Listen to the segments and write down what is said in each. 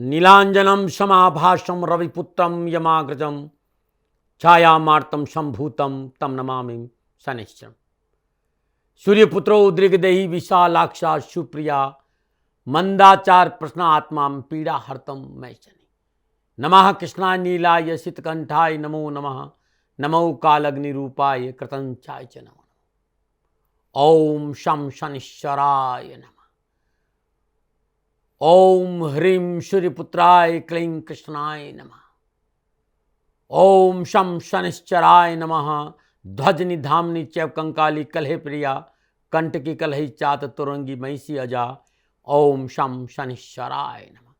नीलांजनम समाभाषम रविपुत्रम यमाग्रजम छायामार्तम संभूतम तम नमामि शनिश्चरम। सूर्यपुत्रो उद्रिगदेहि विशालाक्षा सुप्रिया मंदाचार प्रश्न आत्मा पीड़ा हरतम मैं शनि। नमः कृष्णाय नीलाय शीतकंठाय नमो नमः। नमो कालग्निरूपाय कृतंचाय च नमो। ओम शम शनिश्चराय नमः। ओम ह्रीं सूर्यपुत्राय क्लीं कृष्णाय नमः। ओम शम शनिश्चराय नमः। ध्वजनि धामनि चैव कंकाली कलहे प्रिया कंटकी कलहि चात तुरंगी महिषी अजा। ओम शम शनिश्चराय नमः।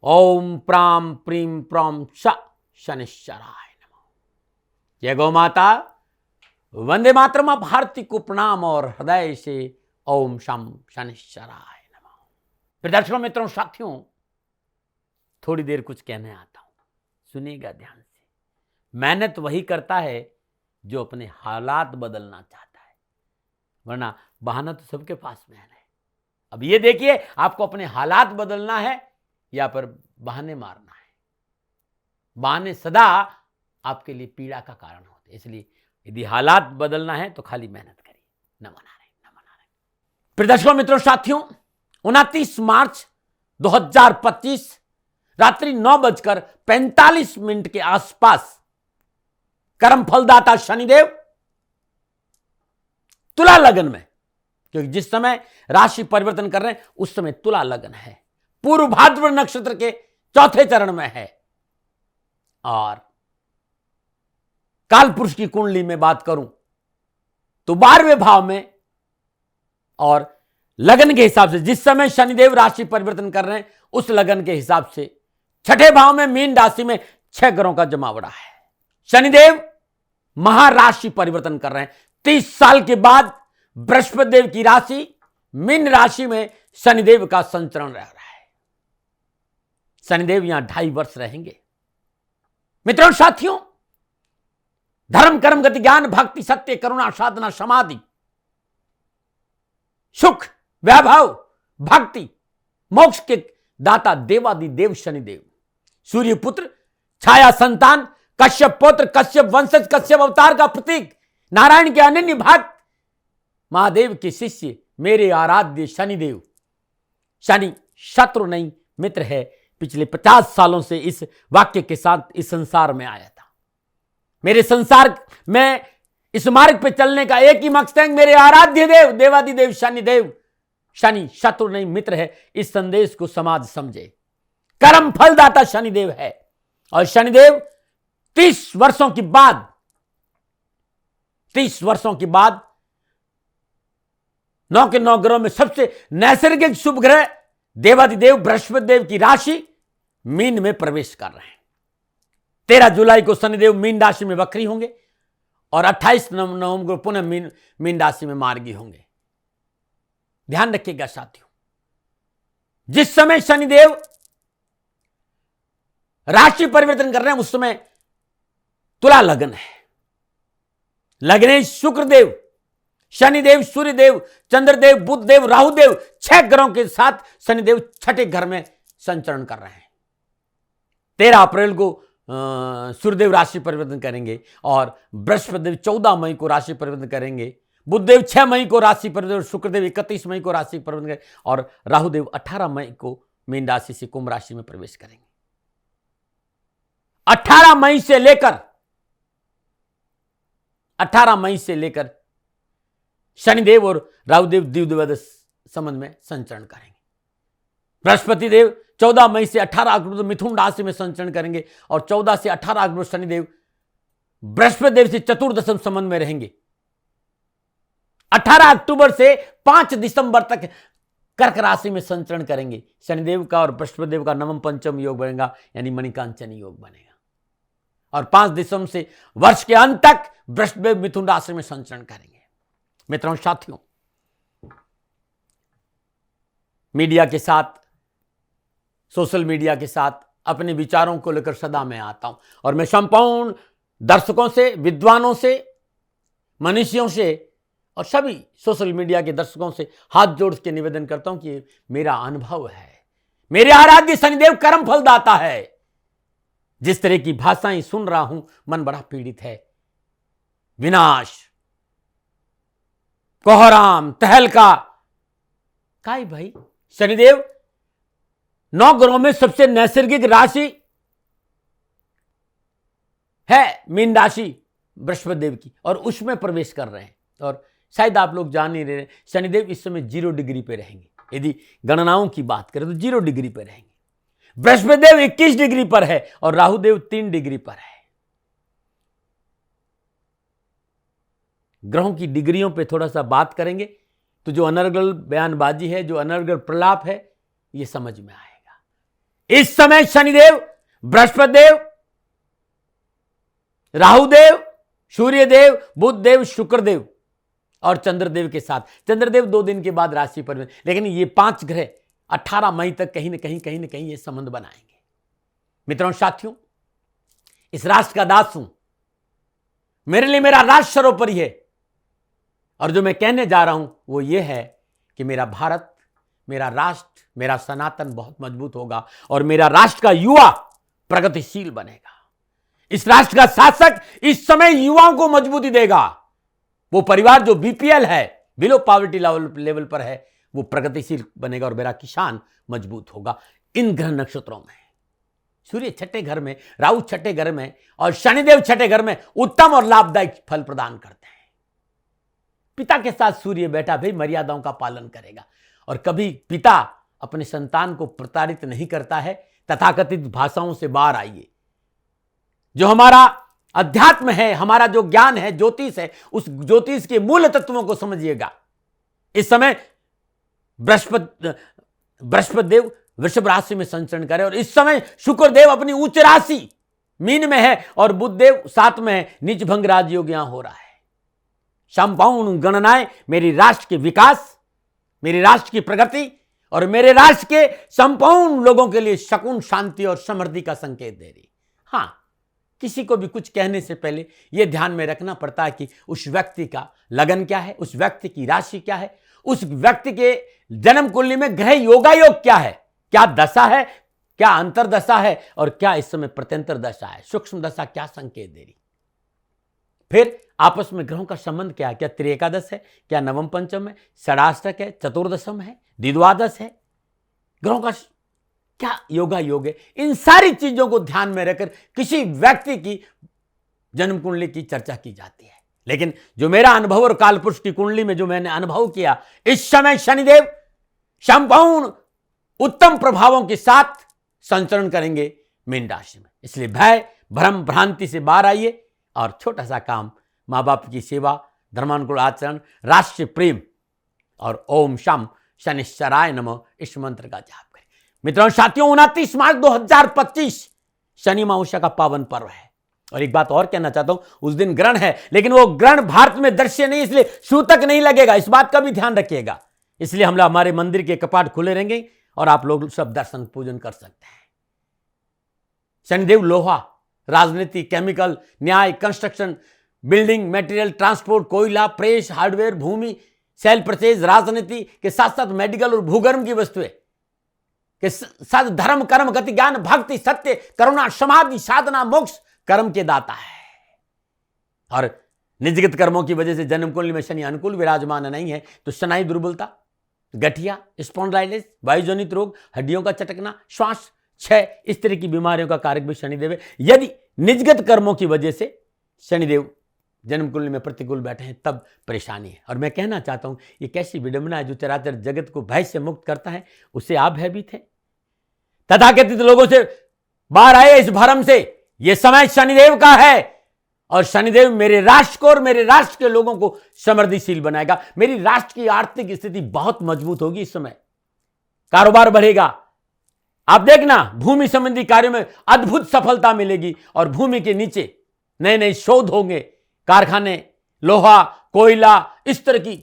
ओम प्राम प्रीम प्रम श शनिश्चराय नमः। जय गौ माता। वंदे मातरम। भारती को प्रणाम और हृदय से ओम शम शनिश्चराय नमः। प्रदर्शकों, मित्रों, साथियों, थोड़ी देर कुछ कहने आता हूं, सुनिएगा ध्यान से। मेहनत वही करता है जो अपने हालात बदलना चाहता है, वरना बहाना तो सबके पास में है। अब ये देखिए, आपको अपने हालात बदलना है या पर बहाने मारना है। बहाने सदा आपके लिए पीड़ा का कारण होते हैं, इसलिए यदि हालात बदलना है तो खाली मेहनत करिए। नमन नारायण। प्रदर्शकों, मित्रों, साथियों, 29 मार्च 2025 रात्रि 9:45 के आसपास कर्म फलदाता शनिदेव तुला लगन में, क्योंकि जिस समय राशि परिवर्तन कर रहे हैं उस समय तुला लगन है, पूर्व भाद्र नक्षत्र के चौथे चरण में है। और काल पुरुष की कुंडली में बात करूं तो 12वें भाव में, और लगन के हिसाब से जिस समय शनिदेव राशि परिवर्तन कर रहे हैं उस लगन के हिसाब से 6ठे भाव में मीन राशि में 6 ग्रहों का जमावड़ा है। शनिदेव महाराशि परिवर्तन कर रहे हैं। 30 साल के बाद बृहस्पति देव की राशि मीन राशि में शनिदेव का संचरण रह रहा है। शनिदेव यहां 2.5 वर्ष रहेंगे। मित्रों, साथियों, धर्म कर्म गति ज्ञान भक्ति सत्य करुणा साधना समाधि सुख वैभव भक्ति मोक्ष के दाता देवादि देव शनिदेव, सूर्यपुत्र छाया संतान कश्यप पुत्र कश्यप वंशज कश्यप अवतार का प्रतीक नारायण के अनन्य भक्त महादेव के शिष्य मेरे आराध्य शनिदेव। शनि शत्रु नहीं मित्र है। पिछले 50 सालों से इस वाक्य के साथ इस संसार में आया था। मेरे संसार में इस मार्ग पे चलने का एक ही मकसद है, मेरे आराध्य देव देवादिदेव शनिदेव। शनि शत्रु नहीं मित्र है, इस संदेश को समाज समझे। कर्म फलदाता शनिदेव है और शनिदेव 30 वर्षों के बाद 9 के 9 ग्रहों में सबसे नैसर्गिक शुभ ग्रह देवादिदेव बृहस्पति देव की राशि मीन में प्रवेश कर रहे हैं। 13 जुलाई को शनिदेव मीन राशि में वक्री होंगे और 28 नवंबर को पुनः मीन राशि में मार्गी होंगे। ध्यान रखिएगा साथियों, जिस समय शनिदेव राशि परिवर्तन कर रहे हैं उस समय तुला लगन है। लगने शुक्रदेव शनिदेव सूर्यदेव चंद्रदेव बुधदेव राहुदेव 6 ग्रहों के साथ शनिदेव 6ठे घर में संचरण कर रहे हैं। 13 अप्रैल को सूर्यदेव राशि परिवर्तन करेंगे और बृहस्पति देव 14 मई को राशि परिवर्तन करेंगे। बुधदेव 6 मई को राशि परिवर्तन, शुक्रदेव 31 मई को राशि परिवर्तन करेंगे और राहुदेव 18 मई को मीन राशि से कुंभ राशि में प्रवेश करेंगे। 18 मई से लेकर शनिदेव और राहुदेव द्विवेद संबंध में संचरण करेंगे। बृहस्पति देव 14 मई से 18 अक्टूबर मिथुन राशि में संचरण करेंगे और 14 से 18 अक्टूबर शनिदेव बृहस्पति देव से चतुर्दशम संबंध में रहेंगे। 18 अक्टूबर से 5 दिसंबर तक कर्क राशि में संचरण करेंगे। शनिदेव का और बृहस्पति देव का नवम पंचम योग बनेगा, यानी मणिकांचनी योग बनेगा। और 5 दिसंबर से वर्ष के अंत तक बृहस्पति देव मिथुन राशि में संचरण करेंगे। मित्रों, साथियों, मीडिया के साथ, सोशल मीडिया के साथ अपने विचारों को लेकर सदा मैं आता हूं और मैं संपूर्ण दर्शकों से, विद्वानों से, मनुष्यों से और सभी सोशल मीडिया के दर्शकों से हाथ जोड़ के निवेदन करता हूं कि मेरा अनुभव है, मेरे आराध्य शनिदेव कर्म फल दाता है। जिस तरह की भाषाएं सुन रहा हूं, मन बड़ा पीड़ित है। विनाश, कोहराम, तहलका, काय भाई? शनिदेव 9 ग्रहों में सबसे नैसर्गिक राशि है मीन राशि बृहस्पति देव की, और उसमें प्रवेश कर रहे हैं। और शायद आप लोग जान नहीं रहे, शनिदेव इस समय 0 डिग्री पे रहेंगे। यदि गणनाओं की बात करें तो 0 डिग्री पे रहेंगे। बृहस्पति देव 21 डिग्री पर है और राहु देव 3 डिग्री पर है। ग्रहों की डिग्रियों पे थोड़ा सा बात करेंगे तो जो अनर्गल बयानबाजी है, जो अनर्गल प्रलाप है, ये समझ में आएगा। इस समय शनिदेव, बृहस्पति देव, राहुदेव, सूर्यदेव, बुध देव, शुक्रदेव और चंद्रदेव के साथ, चंद्रदेव 2 दिन के बाद राशि पर, लेकिन ये 5 ग्रह 18 मई तक कहीं न कहीं ये संबंध बनाएंगे। मित्रों, साथियों, इस राष्ट्र का दास हूं। मेरे लिए मेरा राष्ट्र सर्वोपरि है। और जो मैं कहने जा रहा हूं वो ये है कि मेरा भारत, मेरा राष्ट्र, मेरा सनातन बहुत मजबूत होगा और मेरा राष्ट्र का युवा प्रगतिशील बनेगा। इस राष्ट्र का शासक इस समय युवाओं को मजबूती देगा। वो परिवार जो बीपीएल है, बिलो पॉवर्टी लेवल पर है, वो प्रगतिशील बनेगा और मेरा किसान मजबूत होगा। इन ग्रह नक्षत्रों में सूर्य 6ठे घर में, राहु 6ठे घर में और शनिदेव 6ठे घर में उत्तम और लाभदायक फल प्रदान करते हैं। पिता के साथ सूर्य बैठा भाई मर्यादाओं का पालन करेगा। और कभी पिता अपने संतान को प्रताड़ित नहीं करता है। तथाकथित भाषाओं से बाहर आइए। जो हमारा अध्यात्म है, हमारा जो ज्ञान है, ज्योतिष है, उस ज्योतिष के मूल तत्वों को समझिएगा। इस समय बृहस्पति देव वृषभ राशि में संचरण करे और इस समय शुक्र देव अपनी उच्च राशि मीन में है और बुध देव 7 में है। नीच भंग राजयोग यहां हो रहा है। संपूर्ण गणनाएं मेरी राष्ट्र के विकास, मेरे राष्ट्र की प्रगति और मेरे राष्ट्र के संपूर्ण लोगों के लिए शकुन, शांति और समृद्धि का संकेत दे रही। हां, किसी को भी कुछ कहने से पहले यह ध्यान में रखना पड़ता है कि उस व्यक्ति का लगन क्या है, उस व्यक्ति की राशि क्या है, उस व्यक्ति के जन्म कुंडली में ग्रह योगायोग क्या है, क्या दशा है, क्या अंतरदशा है और क्या इस समय प्रत्यंतर दशा है, सूक्ष्म दशा क्या संकेत दे रही। फिर आपस में ग्रहों का संबंध क्या है, क्या त्रिएकादश है, क्या नवम पंचम है, षडाष्टक है, चतुर्दशम है, द्विद्वादश है, ग्रहों का क्या योगा योग है। इन सारी चीजों को ध्यान में रखकर किसी व्यक्ति की जन्म कुंडली की चर्चा की जाती है। लेकिन जो मेरा अनुभव और कालपुरुष की कुंडली में जो मैंने अनुभव किया, इस समय शनिदेव संपूर्ण उत्तम प्रभावों के साथ संचरण करेंगे मीन राशि में। इसलिए भय, भ्रम, भ्रांति से बाहर आइए और छोटा सा काम, माँ बाप की सेवा, धर्मानुकूल आचरण, राष्ट्र प्रेम और ओम शम शनिश्चराय नमः इस मंत्र का जाप करें। मित्रों, साथियों, 29 मार्च 2025 शनि अमावस्या का पावन पर्व है। और एक बात और कहना चाहता हूं, उस दिन ग्रहण है, लेकिन वो ग्रहण भारत में दृश्य नहीं, इसलिए सूतक नहीं लगेगा। इस बात का भी ध्यान रखिएगा। इसलिए हम हमारे मंदिर के कपाट खुले रहेंगे और आप लोग सब दर्शन पूजन कर सकते हैं। शनिदेव लोहा, राजनीति, केमिकल, न्याय, कंस्ट्रक्शन, बिल्डिंग मटेरियल, ट्रांसपोर्ट, कोयला, प्रेस, हार्डवेयर, भूमि, सेल परचेज, राजनीति के साथ साथ मेडिकल और भूगर्भ की वस्तुएं के साथ धर्म, कर्म, गति, ज्ञान, भक्ति, सत्य, करुणा, समाधि, साधना, मोक्ष कर्म के दाता है। और निजगत कर्मों की वजह से जन्म कुंडली में शनि अनुकूल विराजमान नहीं है तो स्नायु दुर्बलता, गठिया, स्पॉन्डिलाइटिस, वायुजनित रोग, हड्डियों का चटकना, श्वास क्षय, इस तरह की बीमारियों का कारक भी शनिदेव है। यदि निजगत कर्मों की वजह से शनिदेव जन्म कुंडली में प्रतिकूल बैठे हैं तब परेशानी है। और मैं कहना चाहता हूं, ये कैसी विडंबना है जो चराचर जगत को भय से मुक्त करता है, उससे आप भयभीत हैं। तथाकथित लोगों से बाहर आए इस भरम से। यह समय शनिदेव का है और शनिदेव मेरे राष्ट्र को और मेरे राष्ट्र के लोगों को समृद्धिशील बनाएगा। मेरी राष्ट्र की आर्थिक स्थिति बहुत मजबूत होगी। इस समय कारोबार बढ़ेगा। आप देखना, भूमि संबंधी कार्यों में अद्भुत सफलता मिलेगी और भूमि के नीचे नए नए शोध होंगे। कारखाने, लोहा, कोयला, इस तरह की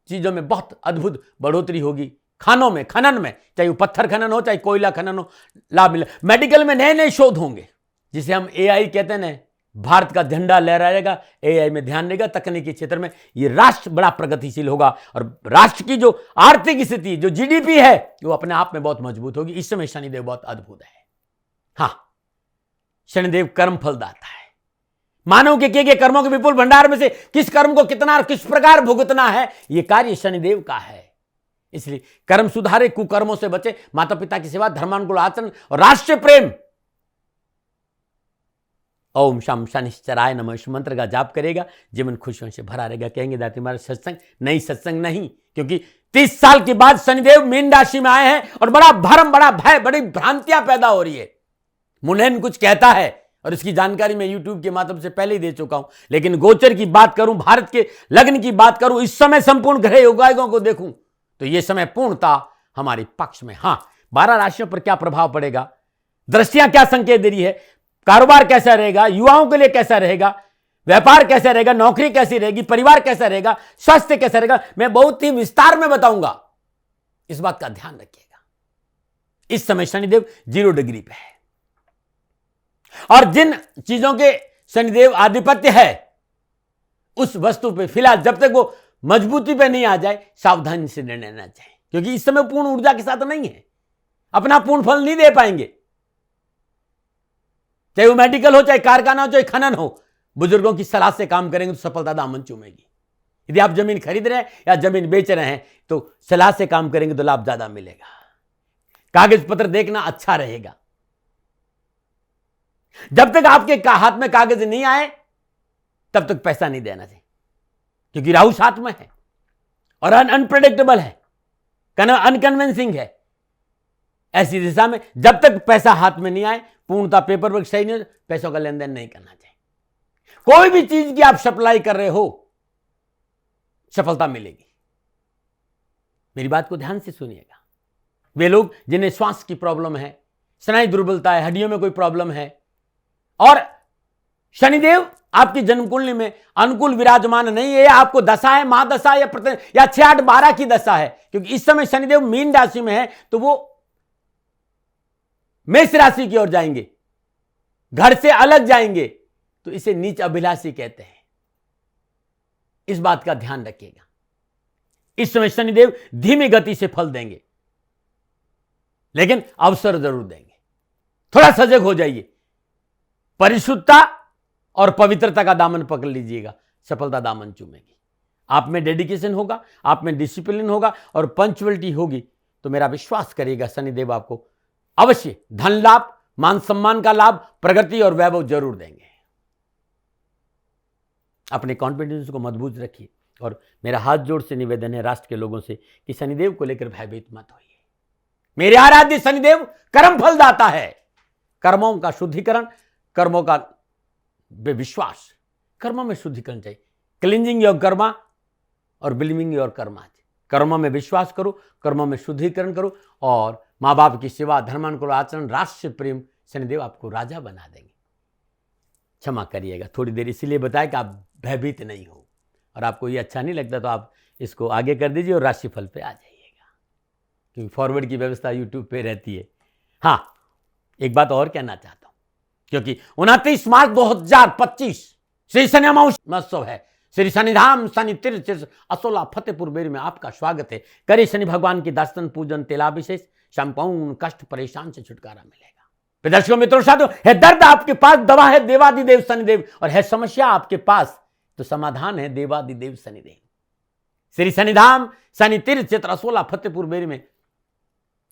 चीजों में बहुत अद्भुत बढ़ोतरी होगी। खानों में, खनन में, चाहे वो पत्थर खनन हो चाहे कोयला खनन हो, लाभ मिले। मेडिकल में नए नए शोध होंगे, जिसे हम एआई कहते हैं ना, भारत का झंडा लहराएगा, एआई में ध्यान देगा, तकनीकी क्षेत्र में ये राष्ट्र बड़ा प्रगतिशील होगा और राष्ट्र की जो आर्थिक स्थिति, जो जीडीपी है, वो अपने आप में बहुत मजबूत होगी। इस समय शनिदेव बहुत अद्भुत है। हां, शनिदेव कर्म फलदाता है। मानव के किए गए कर्मों के विपुल भंडार में से किस कर्म को कितना और किस प्रकार भुगतना है, यह कार्य शनिदेव का है। इसलिए कर्म सुधारे, कुकर्मों से बचे, माता पिता की सेवा, धर्मानुकूल आचरण और राष्ट्र प्रेम। ओम शम शनिश्चराय नमः, इस मंत्र का जाप करेगा, जीवन खुशियों से भरा रहेगा। कहेंगे दाती महाराज सत्संग नहीं, सत्संग नहीं, क्योंकि 30 साल के बाद शनिदेव मीन राशि में आए हैं और बड़ा भरम, बड़ा भय, बड़ी भ्रांतियां पैदा हो रही है। मुंडेन कुछ कहता है और इसकी जानकारी मैं यूट्यूब के माध्यम से पहले ही दे चुका हूं, लेकिन गोचर की बात करूं, भारत के लग्न की बात करूं, इस समय संपूर्ण ग्रह योगायोगों को देखूं तो यह समय पूर्णता हमारे पक्ष में। हां, 12 राशियों पर क्या प्रभाव पड़ेगा, दृष्टियां क्या संकेत दे रही है, कारोबार कैसा रहेगा, युवाओं के लिए कैसा रहेगा, व्यापार कैसा रहेगा, नौकरी कैसी रहेगी, परिवार कैसा रहेगा, स्वास्थ्य कैसा रहेगा, मैं बहुत ही विस्तार में बताऊंगा। इस बात का ध्यान रखिएगा। इस समय शनिदेव 0 डिग्री पे है और जिन चीजों के शनिदेव आधिपत्य है उस वस्तु पे फिलहाल जब तक वो मजबूती पे नहीं आ जाए, सावधानी से निर्णय लेना चाहिए, क्योंकि इस समय पूर्ण ऊर्जा के साथ नहीं है, अपना पूर्ण फल नहीं दे पाएंगे। चाहे वो मेडिकल हो, चाहे कारखाना हो, चाहे खनन हो, बुजुर्गों की सलाह से काम करेंगे तो सफलता दामन चूमेगी। यदि आप जमीन खरीद रहे हैं या जमीन बेच रहे हैं तो सलाह से काम करेंगे तो लाभ ज्यादा मिलेगा। कागज पत्र देखना अच्छा रहेगा। जब तक आपके हाथ में कागज नहीं आए तब तक पैसा नहीं देना चाहिए, क्योंकि राहु साथ में है और अनप्रेडिक्टेबल है, अनकन्विंसिंग है। ऐसी दिशा में जब तक पैसा हाथ में नहीं आए, पूर्णता पेपर वर्क सही नहीं हो, पैसों का लेन देन नहीं करना चाहिए। कोई भी चीज की आप सप्लाई कर रहे हो, सफलता मिलेगी। मेरी बात को ध्यान से सुनिएगा। वे लोग जिन्हें श्वास की प्रॉब्लम है, स्नायु दुर्बलता है, हड्डियों में कोई प्रॉब्लम है और शनिदेव आपकी जन्म कुंडली में अनुकूल विराजमान नहीं है, आपको दशा है, महादशा या 6, 8, 12 की दशा है, क्योंकि इस समय शनिदेव मीन राशि में है तो वो मेष राशि की ओर जाएंगे, घर से अलग जाएंगे, तो इसे नीच अभिलाषी कहते हैं। इस बात का ध्यान रखिएगा। इस समय शनिदेव धीमी गति से फल देंगे, लेकिन अवसर जरूर देंगे। थोड़ा सजग हो जाइए, परिशुद्धता और पवित्रता का दामन पकड़ लीजिएगा, सफलता दामन चूमेगी। आप में डेडिकेशन होगा, आप में डिसिप्लिन होगा और पंक्चुअलिटी होगी, तो मेरा विश्वास करिएगा शनिदेव आपको अवश्य धन लाभ, मान सम्मान का लाभ, प्रगति और वैभव जरूर देंगे। अपने कॉन्फिडेंस को मजबूत रखिए और मेरा हाथ जोड़ से निवेदन है राष्ट्र के लोगों से कि शनिदेव को लेकर भयभीत मत होइए। मेरे आराध्य शनिदेव कर्म फलदाता है। कर्मों का शुद्धिकरण, कर्मों का विश्वास, कर्मों में शुद्धिकरण चाहिए। क्लींजिंग योर कर्मा और बिलीविंग योर कर्मा। कर्मों में विश्वास करो, कर्मों में शुद्धिकरण करो और माँ बाप की सेवा, धर्मानुकूल आचरण, राष्ट्र प्रेम, शनिदेव आपको राजा बना देंगे। क्षमा करिएगा, थोड़ी देर इसलिए बताया कि आप भयभीत नहीं हो, और आपको ये अच्छा नहीं लगता तो आप इसको आगे कर दीजिए और राशिफल पे आ जाइएगा, क्योंकि फॉरवर्ड की व्यवस्था यूट्यूब पे रहती है। हाँ, एक बात और कहना चाहता हूं, क्योंकि 29 मार्च 2025 श्री शनि महोत्सव है। श्री शनिधाम शनि तीर्थ असोला फतेहपुर बेरी में आपका स्वागत है। करिए शनि भगवान की दर्शन, पूजन, तेलाभिषेक, संपूर्ण कष्ट परेशान से छुटकारा मिलेगा। दर्शकों मित्रों साथियों, है दर्द आपके पास, दवा है देवादिदेव शनिदेव, और है समस्या आपके पास तो समाधान है देवादिदेव शनिदेव। श्री शनिधाम शनि तीर्थ क्षेत्र असोला फतेहपुर बेरी में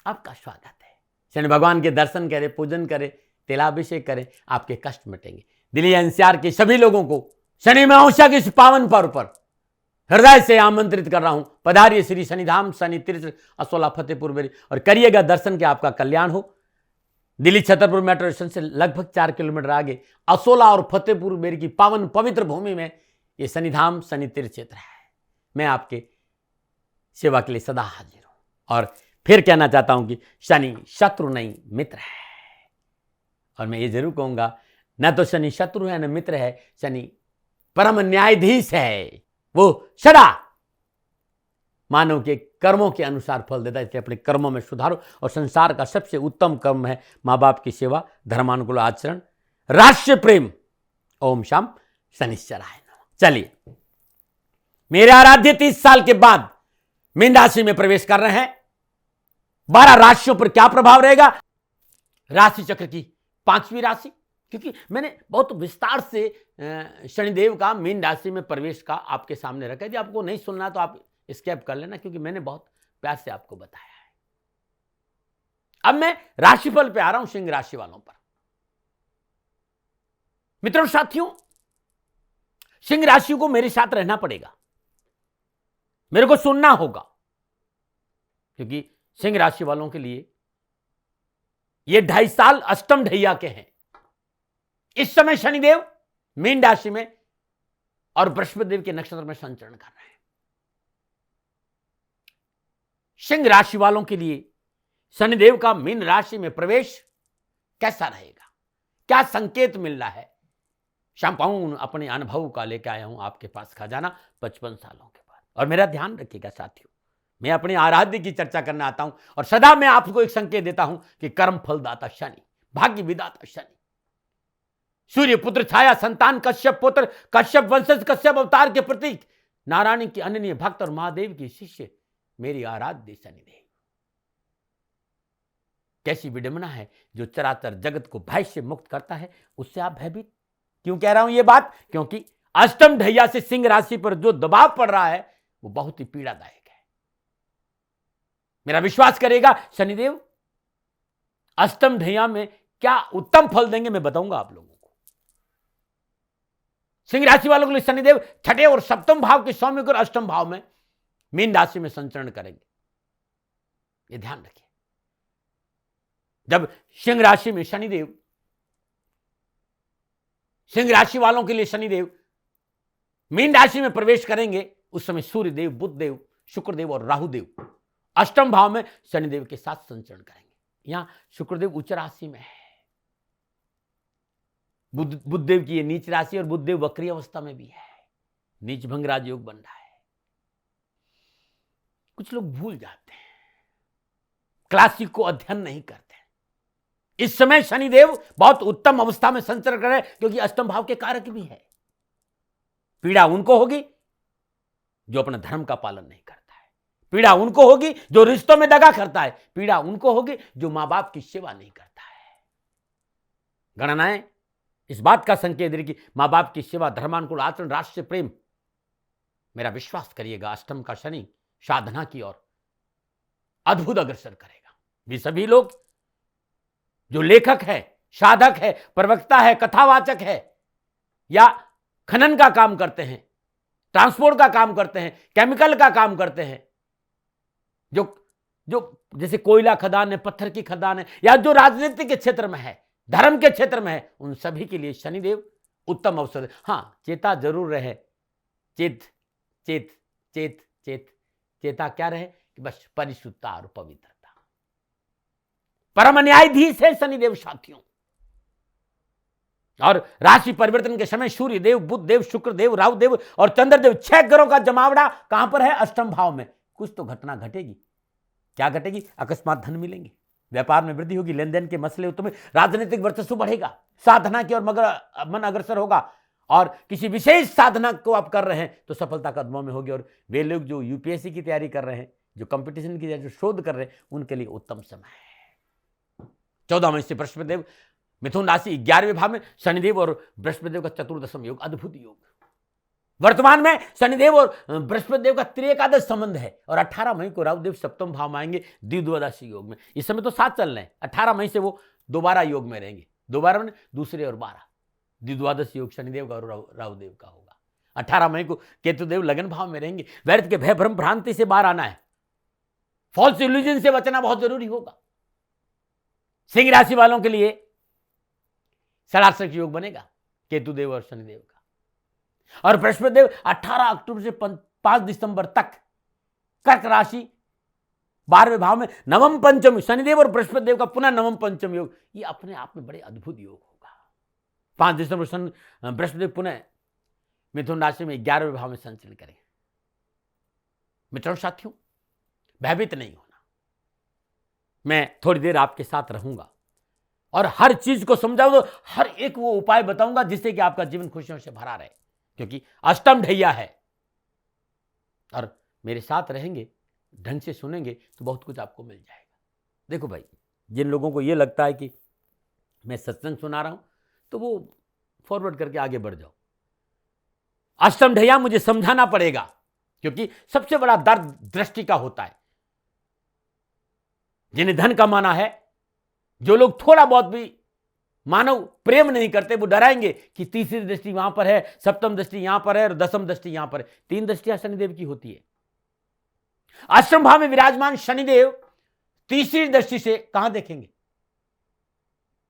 आपका स्वागत है। शनि भगवान के दर्शन करें, पूजन करें, तेलाभिषेक करें, आपके कष्ट मिटेंगे। दिल्ली एनसीआर के सभी लोगों को शनि अमावस्या के इस पावन पर्व पर हृदय से आमंत्रित कर रहा हूं, पधारिए श्री शनिधाम शनि तीर्थ असोला फतेहपुर बेरी और करिएगा दर्शन के, आपका कल्याण हो। दिल्ली छतरपुर मेट्रो स्टेशन से लगभग 4 किलोमीटर आगे असोला और फतेहपुर बेरी की पावन पवित्र भूमि में ये शनिधाम शनि तीर्थ क्षेत्र है। मैं आपके सेवा के लिए सदा हाजिर हूं और फिर कहना चाहता हूं कि शनि शत्रु नहीं मित्र है। और मैं ये जरूर कहूंगा, न तो शनि शत्रु है न मित्र है, शनि परम न्यायाधीश है। वो सदा मानव के कर्मों के अनुसार फल देता है, इसलिए अपने कर्मों में सुधारो। और संसार का सबसे उत्तम कर्म है माँ बाप की सेवा, धर्मानुकूल आचरण, राष्ट्र प्रेम ओम शम शनिश्चराय नमः। चलिए, मेरे आराध्य 30 साल के बाद मीन राशि में प्रवेश कर रहे हैं। 12 राशियों पर क्या प्रभाव रहेगा? राशि चक्र की 5वीं राशि, क्योंकि मैंने बहुत विस्तार से शनिदेव का मीन राशि में प्रवेश का आपके सामने रखा है। यदि आपको नहीं सुनना तो आप स्किप कर लेना, क्योंकि मैंने बहुत प्यार से आपको बताया है। अब मैं राशिफल पे आ रहा हूं, सिंह राशि वालों पर। मित्रों साथियों, सिंह राशि को मेरे साथ रहना पड़ेगा, मेरे को सुनना होगा, क्योंकि सिंह राशि वालों के लिए ये 2.5 साल अष्टम ढैया के हैं। इस समय शनिदेव मीन राशि में और बृहस्पति देव के नक्षत्र में संचरण कर रहे हैं। सिंह राशि वालों के लिए शनिदेव का मीन राशि में प्रवेश कैसा रहेगा, क्या संकेत मिल रहा है? संपूर्ण अपने अनुभव का लेकर आया हूं आपके पास खजाना 55 सालों के बाद। और मेरा ध्यान रखिएगा साथियों, मैं अपने आराध्य की चर्चा करना आता हूं और सदा मैं आपको एक संकेत देता हूं कि कर्म फलदाता शनि, भाग्य विदाता शनि, सूर्य पुत्र छाया संतान कश्यप पुत्र, कश्यप वंशज, कश्यप अवतार के प्रतीक, नारायण की अनन्य भक्त और महादेव की शिष्य मेरी आराध्य शनिदेव। कैसी विडंबना है, जो चराचर जगत को भय से मुक्त करता है, उससे आप भयभीत क्यों कह रहा हूं ये बात? क्योंकि अष्टम ढैया से सिंह राशि पर जो दबाव पड़ रहा है वो बहुत ही पीड़ादायक है। मेरा विश्वास करेगा, शनिदेव अष्टम ढैया में क्या उत्तम फल देंगे मैं बताऊंगा आप लोगों को। सिंह राशि वालों के लिए शनिदेव छठे और सप्तम भाव के स्वामी और अष्टम भाव में मीन राशि में संचरण करेंगे, ये ध्यान रखिए। जब सिंह राशि में शनिदेव, सिंह राशि वालों के लिए शनिदेव मीन राशि में प्रवेश करेंगे, उस समय सूर्य देव, बुध देव, शुक्रदेव और राहुदेव अष्टम भाव में शनिदेव के साथ संचरण करेंगे। यहां शुक्रदेव उच्च राशि में है, बुधदेव की ये नीच राशि और बुधदेव वक्री अवस्था में भी है, नीच भंग राजयोग बन रहा है। कुछ लोग भूल जाते हैं, क्लासिक को अध्ययन नहीं करते। इस समय शनिदेव बहुत उत्तम अवस्था में संचरण कर रहे हैं, क्योंकि अष्टम भाव के कारक भी है। पीड़ा उनको होगी जो अपने धर्म का पालन नहीं करता है, पीड़ा उनको होगी जो रिश्तों में दगा करता है, पीड़ा उनको होगी जो मां बाप की सेवा नहीं करता है। गणनाएं इस बात का संकेत दे कि मां बाप की सेवा, धर्मानुकूल आचरण, राष्ट्र प्रेम, मेरा विश्वास करिएगा अष्टम का शनि साधना की ओर अद्भुत अग्रसर करेगा। वे सभी लोग जो लेखक है, साधक है, प्रवक्ता है, कथावाचक है, या खनन का काम करते हैं, ट्रांसपोर्ट का काम करते हैं, केमिकल का काम करते हैं, जो जैसे कोयला खदान है, पत्थर की खदान है, या जो राजनीति के क्षेत्र में है, धर्म के क्षेत्र में है, उन सभी के लिए शनिदेव उत्तम अवसर है। हां, चेता जरूर रहे, चेत चेत चेत चेत चेता क्या रहे कि बस परिशुद्धता और पवित्रता। परम न्यायाधीश है शनिदेव साथियों। और राशि परिवर्तन के समय सूर्य देव, बुध देव, शुक्र देव, राहु देव और चंद्रदेव, 6 ग्रहों का जमावड़ा कहां पर है? अष्टम भाव में। कुछ तो घटना घटेगी। क्या घटेगी? अकस्मात धन मिलेंगे, व्यापार में वृद्धि होगी, लेन देन के मसले उत्तम, राजनीतिक वर्चस्व बढ़ेगा, साधना की ओर मन अग्रसर होगा, और किसी विशेष साधना को आप कर रहे हैं तो सफलता कदमों में होगी। और वे लोग जो यूपीएससी की तैयारी कर रहे हैं, जो कंपटीशन की जो शोध कर रहे हैं, उनके लिए उत्तम समय है। 14 मई से बृहस्पति देव मिथुन राशि 11वें भाव में, शनिदेव और बृहस्पति देव का चतुर्दशम योग, अद्भुत योग। वर्तमान में शनिदेव और बृहस्पति देव का त्रिएकादश संबंध है, और 18 मई को राहुदेव सप्तम भाव में आएंगे द्विद्वादशी योग में। इस समय तो 7 चल रहे हैं, 18 मई से वो दोबारा योग में रहेंगे। दोबारा में दूसरे और 12 द्विद्वादश योग शनिदेव का और राहुदेव का होगा। 18 मई को केतुदेव लगन भाव में रहेंगे। व्यर्थ के भय भ्रम भ्रांति से बाहर आना है, फॉल्स इल्यूजन से बचना बहुत जरूरी होगा। सिंह राशि वालों के लिए षडाष्टक योग बनेगा केतुदेव और शनिदेव का। और बृहस्पति देव 18 अक्टूबर से 5 दिसंबर तक कर्क राशि 12वें भाव में नवम पंचम, शनिदेव और बृहस्पति देव का पुनः नवम पंचम योग, ये अपने आप में बड़े अद्भुत योग होगा। 5 दिसंबर बृहस्पति देव पुनः मिथुन राशि में 11वें भाव में संचरण करेंगे। मित्रों साथियों, भयभीत नहीं होना, मैं थोड़ी देर आपके साथ रहूंगा और हर चीज को समझाऊंगा, तो हर एक वो उपाय बताऊंगा जिससे कि आपका जीवन खुशियों से भरा रहे, क्योंकि अष्टम ढैया है। और मेरे साथ रहेंगे, ढंग से सुनेंगे तो बहुत कुछ आपको मिल जाएगा। देखो भाई, जिन लोगों को ये लगता है कि मैं सत्संग सुना रहा हूं, तो वो फॉरवर्ड करके आगे बढ़ जाओ। अष्टम ढैया मुझे समझाना पड़ेगा, क्योंकि सबसे बड़ा दर्द दृष्टि का होता है। जिन्हें धन कमाना है, जो लोग थोड़ा बहुत भी मानव प्रेम नहीं करते, वो डराएंगे कि तीसरी दृष्टि वहां पर है, सप्तम दृष्टि यहां पर है और दसम दृष्टि यहां पर है। 3 दृष्टियां शनिदेव की होती है। अष्टम भाव में विराजमान शनिदेव तीसरी दृष्टि से कहां देखेंगे?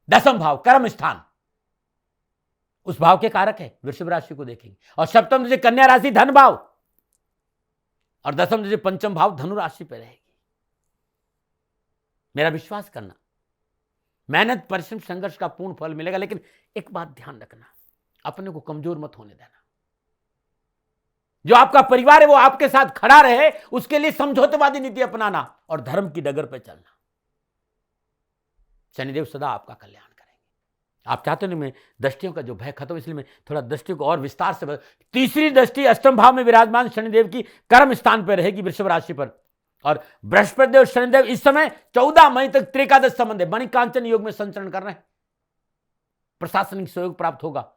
दसम भाव, कर्म स्थान, उस भाव के कारक है, वृषभ राशि को देखेंगे। और सप्तम दृष्टि कन्या राशि, धन भाव, और दसम दृष्टि पंचम भाव, धनु राशि पर रहेगी। मेरा विश्वास करना, मेहनत, परिश्रम, संघर्ष का पूर्ण फल मिलेगा। लेकिन एक बात ध्यान रखना, अपने को कमजोर मत होने देना। जो आपका परिवार है वो आपके साथ खड़ा रहे, उसके लिए समझौतेवादी नीति अपनाना और धर्म की डगर पर चलना। शनिदेव सदा आपका कल्याण करेंगे। आप चाहते हो नहीं मैं दृष्टियों का जो भय खत्म, इसलिए मैं थोड़ा दृष्टियों को और विस्तार से तीसरी दृष्टि अष्टम भाव में विराजमान शनिदेव की कर्म स्थान पर रहेगी, वृषभ राशि पर। और बृहस्पति और शनिदेव इस समय 14 मई तक त्रिकादश संबंध है, मणिकांचन योग में संचरण कर रहे हैं। प्रशासनिक सहयोग प्राप्त होगा,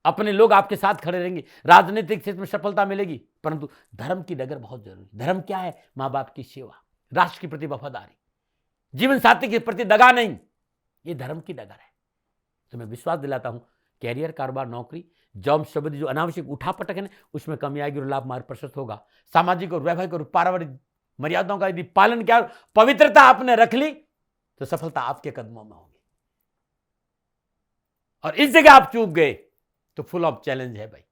अपने लोग आपके साथ खड़े रहेंगे, राजनीतिक क्षेत्र में सफलता मिलेगी। परंतु धर्म की डगर बहुत जरूरी। धर्म क्या है? मां बाप की सेवा, राष्ट्र के प्रति वफादारी, जीवन साथी के प्रति दगा नहीं, ये धर्म की डगर है। तो मैं विश्वास दिलाता हूं, कैरियर, कारोबार, नौकरी, जॉब संबंधी जो अनावश्यक उठापटक है उसमें कमी आएगी और लाभ मार्ग प्रशस्त होगा। सामाजिक और वैवाहिक और पारिवारिक मर्यादाओं का यदि पालन किया, पवित्रता आपने रख ली, तो सफलता आपके कदमों में होगी। और इस जगह आप चूक गए तो फुल ऑफ चैलेंज है भाई।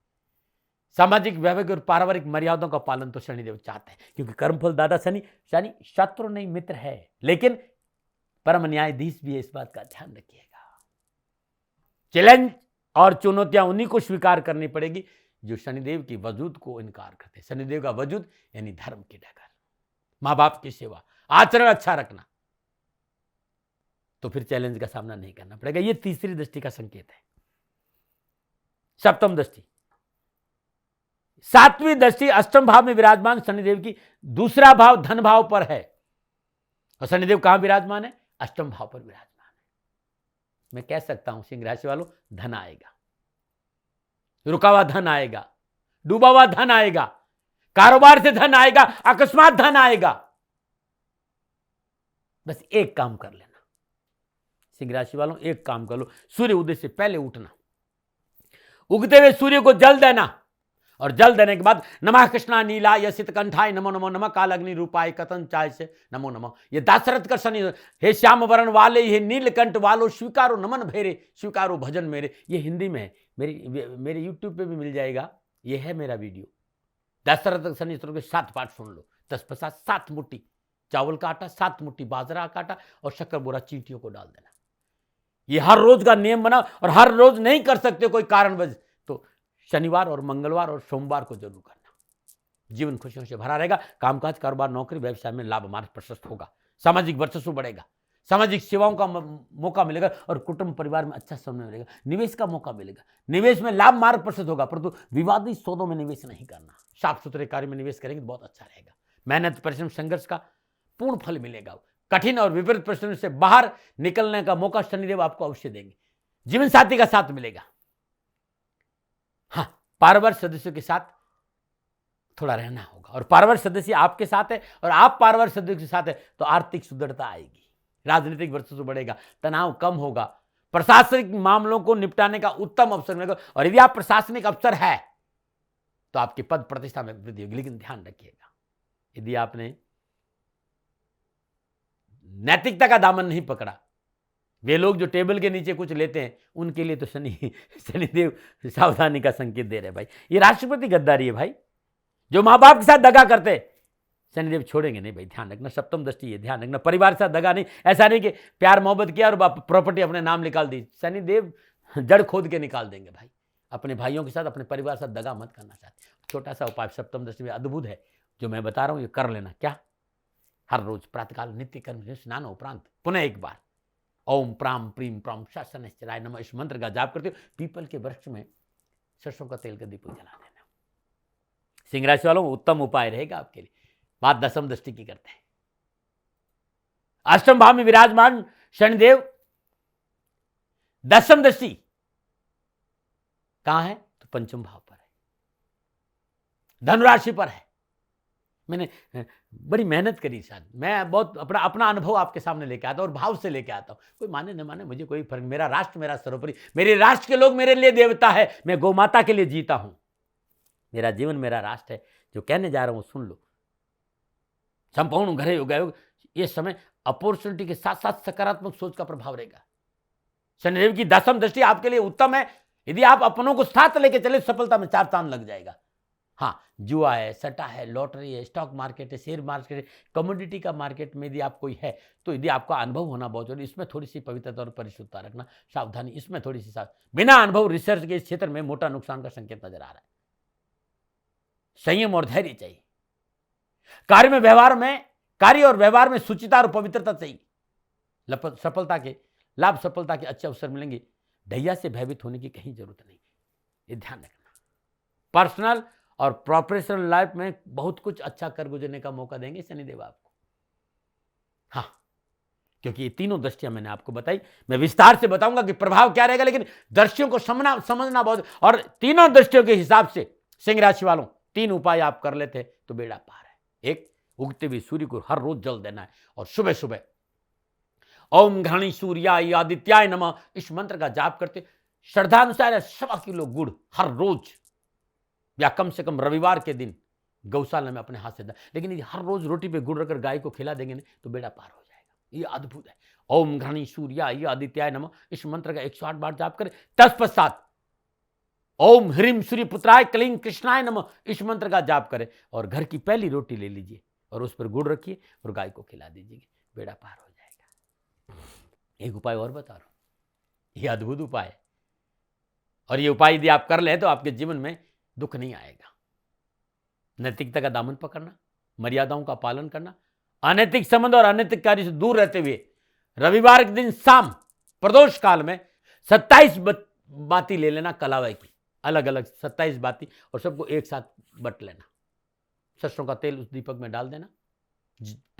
सामाजिक, वैवाहिक और पारिवारिक मर्यादाओं का पालन तो शनिदेव चाहते हैं, क्योंकि कर्मफल दाता शनि शत्रु नहीं मित्र है, लेकिन परम न्यायाधीश भी है। इस बात का ध्यान रखिएगा। चैलेंज और चुनौतियां उन्हीं को स्वीकार करनी पड़ेगी जो शनिदेव की वजूद को इनकार करते हैं। शनिदेव का वजूद यानी धर्म की डगर, मां बाप की सेवा, आचरण अच्छा रखना, तो फिर चैलेंज का सामना नहीं करना पड़ेगा। यह तीसरी दृष्टि का संकेत है। सप्तम दृष्टि, सातवीं दृष्टि अष्टम भाव में विराजमान शनिदेव की दूसरा भाव धन भाव पर है। और शनिदेव कहां विराजमान है? अष्टम भाव पर विराजमान है। मैं कह सकता हूं सिंह राशि वालों, धन आएगा, रुका हुआ धन आएगा, डूबा हुआ धन आएगा, कारोबार से धन आएगा, अकस्मात धन आएगा। बस एक काम कर लेना सिंह राशि वालों, एक काम कर लो, सूर्य उदय से पहले उठना, उगते हुए सूर्य को जल देना, और जल देने के बाद नमः कृष्णा नीलाय सितकंठाय नमो नमो, नमः कालाग्नि रूपाय कथंचाय से नमो नमो। ये दाशरथ का शनि, हे श्याम वरण वाले, हे नीलकंठ वालो, स्वीकारो नमन भेरे, स्वीकारो भजन मेरे। ये हिंदी में है, मेरे यूट्यूब पे भी मिल जाएगा। ये है मेरा वीडियो, दाशरथ शनि स्तोत्र के 7 पाठ सुन लो। 10 प्रसाद, 7 मुट्ठी चावल का आटा, 7 मुट्ठी बाजरा का आटा और शक्कर बोरा चींटियों को डाल देना। ये हर रोज का नियम बना, और हर रोज नहीं कर सकते कोई कारणवश तो शनिवार और मंगलवार और सोमवार को जरूर करना। जीवन खुशियों से भरा रहेगा। कामकाज, कारोबार, नौकरी, व्यवसाय में लाभ मार्ग प्रशस्त होगा। सामाजिक वर्चस्व बढ़ेगा, सामाजिक सेवाओं का मौका मिलेगा, और कुटुंब परिवार में अच्छा समय मिलेगा। निवेश का मौका मिलेगा, निवेश में लाभ मार्ग प्रशस्त होगा। परंतु विवादित सौदों में निवेश नहीं करना, साफ सुथरे कार्य में निवेश करेंगे तो बहुत अच्छा रहेगा। मेहनत, परिश्रम, संघर्ष का पूर्ण फल मिलेगा। कठिन और विपरीत परिस्थितियों से बाहर निकलने का मौका शनिदेव आपको अवश्य देंगे। जीवन साथी का साथ मिलेगा। हाँ, पारिवारिक सदस्यों के साथ थोड़ा रहना होगा, और पारिवारिक सदस्य आपके साथ है और आप पारिवारिक सदस्य के साथ है तो आर्थिक सुदृढ़ता आएगी, राजनीतिक वर्चस्व बढ़ेगा, तनाव कम होगा, प्रशासनिक मामलों को निपटाने का उत्तम अवसर मिलेगा। और यदि आप प्रशासनिक अफसर है तो आपकी पद प्रतिष्ठा में वृद्धि होगी। लेकिन ध्यान रखिएगा, यदि आपने नैतिकता का दामन नहीं पकड़ा, वे लोग जो टेबल के नीचे कुछ लेते हैं उनके लिए तो शनिदेव सावधानी का संकेत दे रहे भाई। ये राष्ट्रपति गद्दारी है भाई। जो मां बाप के साथ दगा करते शनिदेव छोड़ेंगे नहीं भाई, ध्यान रखना। सप्तम दृष्टि, ये ध्यान रखना, परिवार के साथ दगा नहीं। ऐसा नहीं कि प्यार मोहब्बत किया और प्रॉपर्टी अपने नाम निकाल दी, शनिदेव जड़ खोद के निकाल देंगे भाई। अपने भाइयों के साथ, अपने परिवार के साथ दगा मत करना चाहते। छोटा सा उपाय सप्तम दृष्टि में अद्भुत है, जो मैं बता रहा हूं, ये कर लेना। क्या? हर रोज प्रातःकाल नित्य कर्म से स्नान उपरांत पुनः एक बार ओम प्राम प्रीम प्राम शनिश्चराय नमः इस मंत्र का जाप करते हो पीपल के वृक्ष में सरसों का तेल का दीपक जला देना। सिंह राशि वालों उत्तम उपाय रहेगा आपके लिए। बात दशम दृष्टि की करते हैं। अष्टम भाव में विराजमान शनिदेव दशम दृष्टि कहां है तो पंचम भाव पर है, धनुराशि पर है। मैंने बड़ी मेहनत करी शायद, मैं बहुत अपना अनुभव आपके सामने लेके आता हूं और भाव से लेके आता हूं। कोई माने न माने मुझे कोई फर्क, मेरा राष्ट्र मेरा सर्वोपरि, मेरे राष्ट्र के लोग मेरे लिए देवता है, मैं गौ माता के लिए जीता हूं, मेरा जीवन मेरा राष्ट्र है। जो कहने जा रहा हूं सुन लो। संपूर्ण ग्रह योग ये समय अपॉर्चुनिटी के साथ साथ सकारात्मक सोच का प्रभाव रहेगा। शनिदेव की दशम दृष्टि आपके लिए उत्तम है। यदि आप अपनों को साथ लेके चले सफलता में 4 चांद लग जाएगा। हाँ, जुआ है, सट्टा है, लॉटरी है, स्टॉक मार्केट है, शेयर मार्केट है, कमोडिटी का मार्केट में यदि आप कोई है तो यदि आपका अनुभव होना बहुत जरूरी, इसमें थोड़ी सी पवित्रता और परिशुद्धता रखना, सावधानी, इसमें थोड़ी सी बिना अनुभव रिसर्च के इस क्षेत्र में मोटा नुकसान का संकेत नजर आ रहा है। संयम और धैर्य चाहिए। कार्य और व्यवहार में सुचिता और पवित्रता चाहिए। सफलता के लाभ, सफलता के अच्छे अवसर मिलेंगे। ढैया से भयभीत होने की कहीं जरूरत नहीं, ये ध्यान रखना। पर्सनल और प्रोफेशनल लाइफ में बहुत कुछ अच्छा कर गुजरने का मौका देंगे शनिदेव आपको। हाँ, क्योंकि ये तीनों दृष्टियां मैंने आपको बताई। मैं विस्तार से बताऊंगा कि प्रभाव क्या रहेगा, लेकिन दृष्टियों को समझना बहुत, और तीनों दृष्टियों के हिसाब से सिंह राशि वालों 3 उपाय आप कर लेते हैं तो बेड़ा पार है। एक, उगते हुए सूर्य को हर रोज जल देना है, और सुबह सुबह ओम घृणी सूर्याय आदित्याय नमः इस मंत्र का जाप करते श्रद्धानुसार 1.25 किलो गुड़ हर रोज, या कम से कम रविवार के दिन गौशाला में अपने हाथ से, लेकिन यदि हर रोज रोटी पे गुड़ रखकर गाय को खिला देंगे ना तो बेड़ा पार हो जाएगा। ये अद्भुत है। ओम घृणी सूर्याय आदित्याय नमः इस मंत्र का 108 बार जाप करें। तत्पश्चात ओम ह्रीम सूर्यपुत्राय क्लीं कृष्णाय नमः इस मंत्र का जाप करें, और घर की पहली रोटी ले लीजिए और उस पर गुड़ रखिए और गाय को खिला दीजिए, बेड़ा पार हो जाएगा। एक उपाय और बता रहा हूं, यह अद्भुत उपाय है, और यह उपाय यदि आप कर ले तो आपके जीवन में दुख नहीं आएगा। नैतिकता का दामन पकड़ना, मर्यादाओं का पालन करना, अनैतिक संबंध और अनैतिक कार्य से दूर रहते हुए रविवार के दिन शाम प्रदोष काल में 27 बाती ले लेना कलावे की, अलग अलग 27 बाती, और सबको एक साथ बट लेना। सरसों का तेल उस दीपक में डाल देना।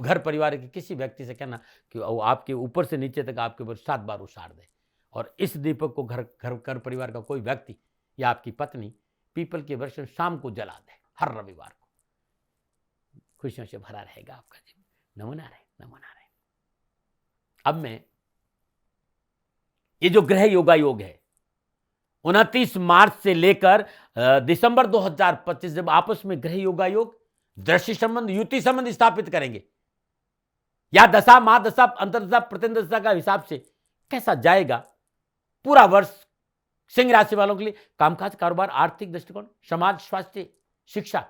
घर परिवार के किसी व्यक्ति से कहना कि वो आपके ऊपर से नीचे तक आपके ऊपर 7 बार उछाल दे, और इस दीपक को घर परिवार का कोई व्यक्ति या आपकी पत्नी पीपल के वृक्ष में शाम को जला दे हर रविवार को। खुशियों से भरा रहेगा आपका जीवन। नमो नारायण, नमो नारायण। अब मैं ये जो ग्रह योगा योग है 29 मार्च से लेकर दिसंबर 2025 जब आपस में ग्रह योगा योग, दृष्टि संबंध, युति संबंध स्थापित करेंगे, या दशा, महादशा, अंतरदशा, प्रतिदशा का हिसाब से कैसा जाएगा पूरा वर्ष सिंह राशि वालों के लिए, कामकाज, कारोबार, आर्थिक दृष्टिकोण, समाज, स्वास्थ्य, शिक्षा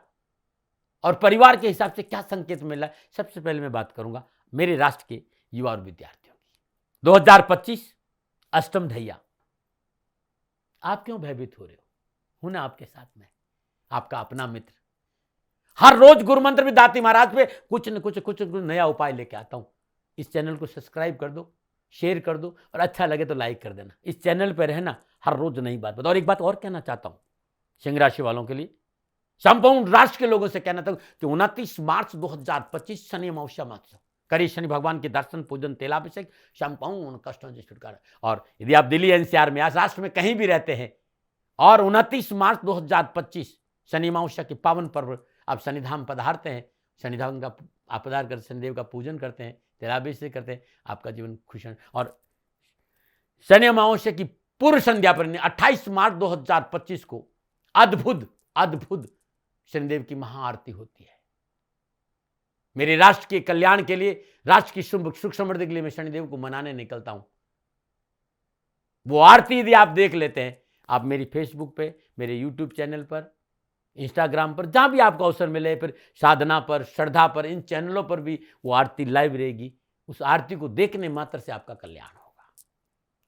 और परिवार के हिसाब से क्या संकेत मिल रहा है, सबसे पहले मैं बात करूंगा मेरे राष्ट्र के युवा और विद्यार्थियों की। 2025 अष्टम ढैया। आप क्यों भयभीत हो रहे हो? हूं ना आपके साथ में, आपका अपना मित्र। हर रोज गुरु मंत्र में दाती महाराज पे कुछ न कुछ नया उपाय लेके आता हूं। इस चैनल को सब्सक्राइब कर दो, शेयर कर दो, और अच्छा लगे तो लाइक कर देना। इस चैनल पे रहना, हर रोज नई बात बताओ। और एक बात और कहना चाहता हूं सिंह राशि वालों के लिए, संपूर्ण राष्ट्र के लोगों से कहना था कि 29 मार्च 2025 शनि अमावस्या महोत्सव करिए, शनि भगवान के दर्शन, पूजन, तेलाभिषेक, संपूर्ण कष्टों से छुटकारा। और यदि आप दिल्ली एनसीआर में, आज राष्ट्र में कहीं भी रहते हैं, और 29 मार्च 2025 शनि अमावस्या के पावन पर्व आप शनिधाम पधारते हैं, शनिधाम का आप पधार कर शनिदेव का पूजन करते हैं, तेलाभिषेक करते हैं, आपका जीवन खुशहाल। और शनि अमावस्या की पूर्व संध्या पर 28 मार्च 2025 को अद्भुत शनिदेव की महाआरती होती है। मेरे राष्ट्र के कल्याण के लिए, राष्ट्र की सुख समृद्धि के लिए मैं शनिदेव को मनाने निकलता हूं। वो आरती यदि आप देख लेते हैं, आप मेरी फेसबुक पे, मेरे यूट्यूब चैनल पर, इंस्टाग्राम पर, जहां भी आपको अवसर मिले, फिर साधना पर, श्रद्धा पर, इन चैनलों पर भी वो आरती लाइव रहेगी। उस आरती को देखने मात्र से आपका कल्याण होगा।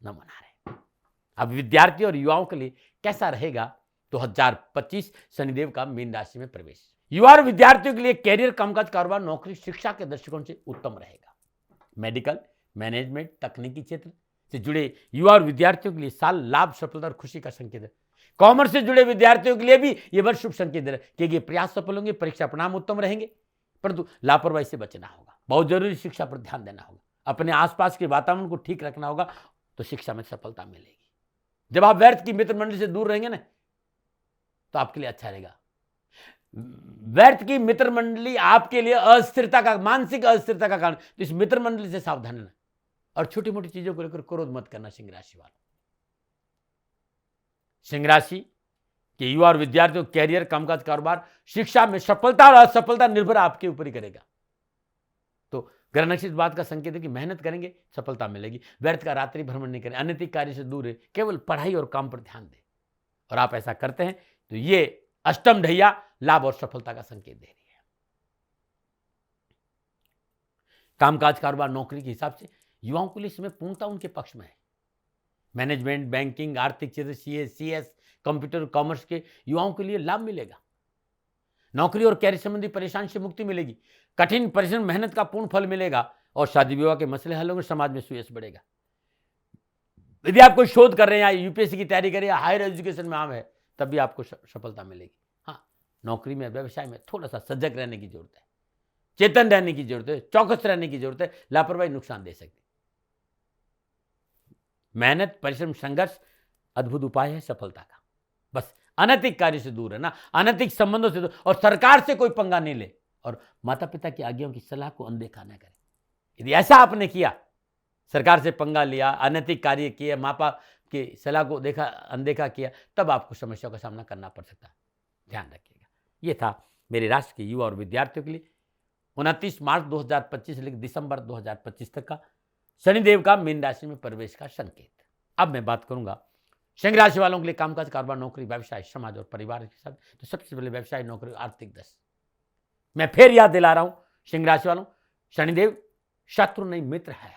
नमो नारायण। अब विद्यार्थी और युवाओं के लिए कैसा रहेगा 2025 शनिदेव का मीन राशि में प्रवेश? युवा और विद्यार्थियों के लिए कैरियर, कामकाज, कारोबार, नौकरी, शिक्षा के दृष्टिकोण से उत्तम रहेगा। मेडिकल, मैनेजमेंट, तकनीकी क्षेत्र, से जुड़े युवा और विद्यार्थियों के लिए साल लाभ, सफलता और खुशी का संकेत है। कॉमर्स से जुड़े विद्यार्थियों के लिए भी ये वर्ष शुभ संकेत है कि ये प्रयास सफल होंगे, परीक्षा परिणाम उत्तम रहेंगे, परंतु लापरवाही से बचना होगा। बहुत जरूरी शिक्षा पर ध्यान देना होगा, अपने आसपास के वातावरण को ठीक रखना होगा, तो शिक्षा में सफलता मिलेगी। जब आप व्यर्थ की मित्र मंडली से दूर रहेंगे ना, तो आपके लिए अच्छा रहेगा। व्यर्थ की मित्र मंडली आपके लिए अस्थिरता का, मानसिक अस्थिरता का कारण, तो इस मित्र मंडली से सावधान रहना और छोटी मोटी चीजों को लेकर क्रोध मत करना। सिंह राशि वालों, सिंह राशि के युवा और विद्यार्थियों, कैरियर, कामकाज, कारोबार, शिक्षा में सफलता और असफलता निर्भर आपके ऊपर ही करेगा। तो ग्रह नक्षत्र इस बात का संकेत है कि मेहनत करेंगे सफलता मिलेगी। व्यर्थ का रात्रि भ्रमण नहीं करें, अनैतिक कार्य से दूर है, केवल पढ़ाई और काम पर ध्यान दें, और आप ऐसा करते हैं तो ये अष्टम ढैया लाभ और सफलता का संकेत दे रही है। कामकाज, कारोबार, नौकरी के हिसाब से युवाओं के लिए समय पूर्णतः उनके पक्ष में है। मैनेजमेंट, बैंकिंग, आर्थिक क्षेत्र, सीएस, कंप्यूटर, कॉमर्स के युवाओं के लिए लाभ मिलेगा। नौकरी और कैरियर संबंधी परेशानी से मुक्ति मिलेगी। कठिन परिश्रम, मेहनत का पूर्ण फल मिलेगा और शादी विवाह के मसले हल होंगे, समाज में सुयश बढ़ेगा। यदि आप कोई शोध कर रहे हैं या यूपीएससी की तैयारी कर रहे हैं, हायर एजुकेशन में आम है, तब भी आपको सफलता मिलेगी। हाँ, नौकरी में, व्यवसाय में थोड़ा सा सजग रहने की जरूरत है, चेतन रहने की जरूरत है, चौकस रहने की जरूरत है। लापरवाही नुकसान दे सकती। मेहनत, परिश्रम, संघर्ष अद्भुत उपाय है सफलता का। बस अनैतिक कार्य से दूर रहना, अनैतिक संबंधों से दूर, और सरकार से कोई पंगा नहीं ले, और माता पिता की आज्ञाओं की सलाह को अनदेखा न करें। यदि ऐसा आपने किया, सरकार से पंगा लिया, अनैतिक कार्य किए, माँ बाप की सलाह को अनदेखा किया, तब आपको समस्याओं का सामना करना पड़ सकता है। ध्यान रखिएगा। ये था मेरे राष्ट्र के युवा और विद्यार्थियों के लिए 29 मार्च 2025 से लेकर दिसंबर 2025 तक का शनिदेव का मीन राशि में प्रवेश का संकेत। अब मैं बात करूंगा सिंह राशि वालों के लिए कामकाज, कारोबार, नौकरी, व्यवसाय, समाज और परिवार के साथ। तो सबसे पहले व्यवसाय, नौकरी, आर्थिक दशा। मैं फिर याद दिला रहा हूं सिंह राशि वालों, शनिदेव शत्रु नहीं मित्र है,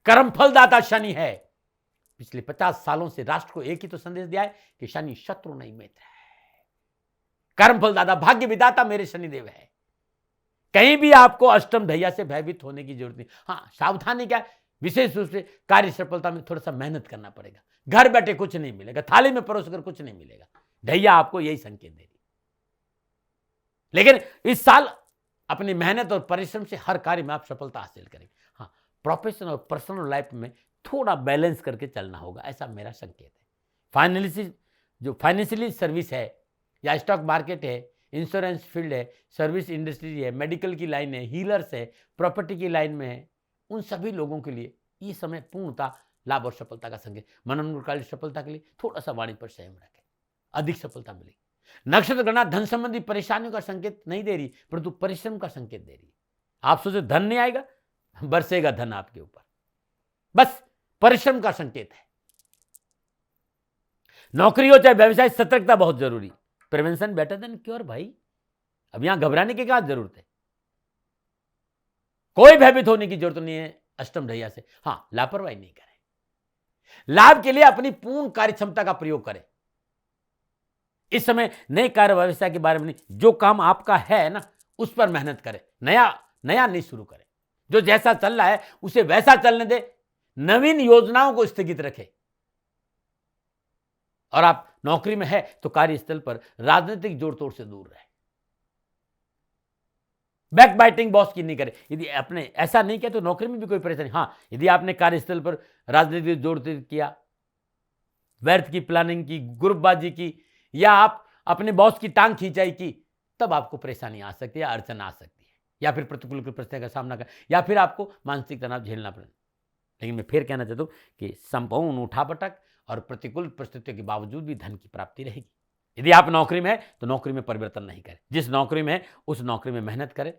कर्म फलदाता शनि है। पिछले 50 सालों से राष्ट्र को एक ही तो संदेश दिया है कि शनि शत्रु नहीं मित्र है, कर्म फलदाता, भाग्य विदाता मेरे शनिदेव है। कहीं भी आपको अष्टम ढैया से भयभीत होने की जरूरत नहीं। हाँ, सावधानी क्या, विशेष रूप से कार्य सफलता में थोड़ा सा मेहनत करना पड़ेगा। घर बैठे कुछ नहीं मिलेगा, थाली में परोस कर कुछ नहीं मिलेगा। ढैया आपको यही संकेत दे रही। लेकिन इस साल अपनी मेहनत और परिश्रम से हर कार्य में आप सफलता हासिल करेंगे। हाँ, प्रोफेशनल और पर्सनल लाइफ में थोड़ा बैलेंस करके चलना होगा, ऐसा मेरा संकेत है। फाइनेंशियली सर्विस है या स्टॉक मार्केट है, इंश्योरेंस फील्ड है, सर्विस इंडस्ट्री है, मेडिकल की लाइन है, हीलर्स है, प्रॉपर्टी की लाइन में है, उन सभी लोगों के लिए ये समय पूर्णतः लाभ और सफलता का संकेत। मनोकालिक सफलता के लिए थोड़ा सा वाणी पर संयम रखें, अधिक सफलता मिलेगी। नक्षत्र गणना धन संबंधी परेशानियों का संकेत नहीं दे रही, परंतु परिश्रम का संकेत दे रही। आप सोचे धन नहीं आएगा, बरसेगा धन आपके ऊपर, बस परिश्रम का संकेत है। नौकरी हो चाहे व्यवसाय, सतर्कता बहुत जरूरी। प्रिवेंशन बेटर देन क्योर भाई, अब यहां घबराने की क्या जरूरत है, कोई भयभीत होने की जरूरत नहीं है अष्टम ढैया से। हां, लापरवाही नहीं करें, लाभ के लिए अपनी पूर्ण कार्य क्षमता का प्रयोग करें। इस समय नए कार्य व्यवसाय के बारे में नहीं, जो काम आपका है ना उस पर मेहनत करें, नया नहीं शुरू करें। जो जैसा चल रहा है उसे वैसा चलने दे, नवीन योजनाओं को स्थगित रखें। और आप नौकरी में है तो कार्यस्थल पर राजनीतिक जोड़ तोड़ से दूर रहे, बैक बाइटिंग बॉस की नहीं करें। यदि आपने ऐसा नहीं किया तो नौकरी में भी कोई परेशानी। हां, यदि आपने कार्यस्थल पर राजनीतिक जोड़ तोड़ किया, व्यर्थ की प्लानिंग की, ग्रुपबाजी की, या आप अपने बॉस की टांग खींचाई की, तब आपको परेशानी आ सकती है, अड़चन आ सकती है, या फिर प्रतिकूल परिस्थितियों का सामना कर, या फिर आपको मानसिक तनाव झेलना पड़े। लेकिन मैं फिर कहना चाहता हूं कि संपूर्ण उठापटक और प्रतिकूल परिस्थितियों के बावजूद भी धन की प्राप्ति रहेगी। यदि आप नौकरी में है तो नौकरी में परिवर्तन नहीं करें, जिस नौकरी में है उस नौकरी में मेहनत करें,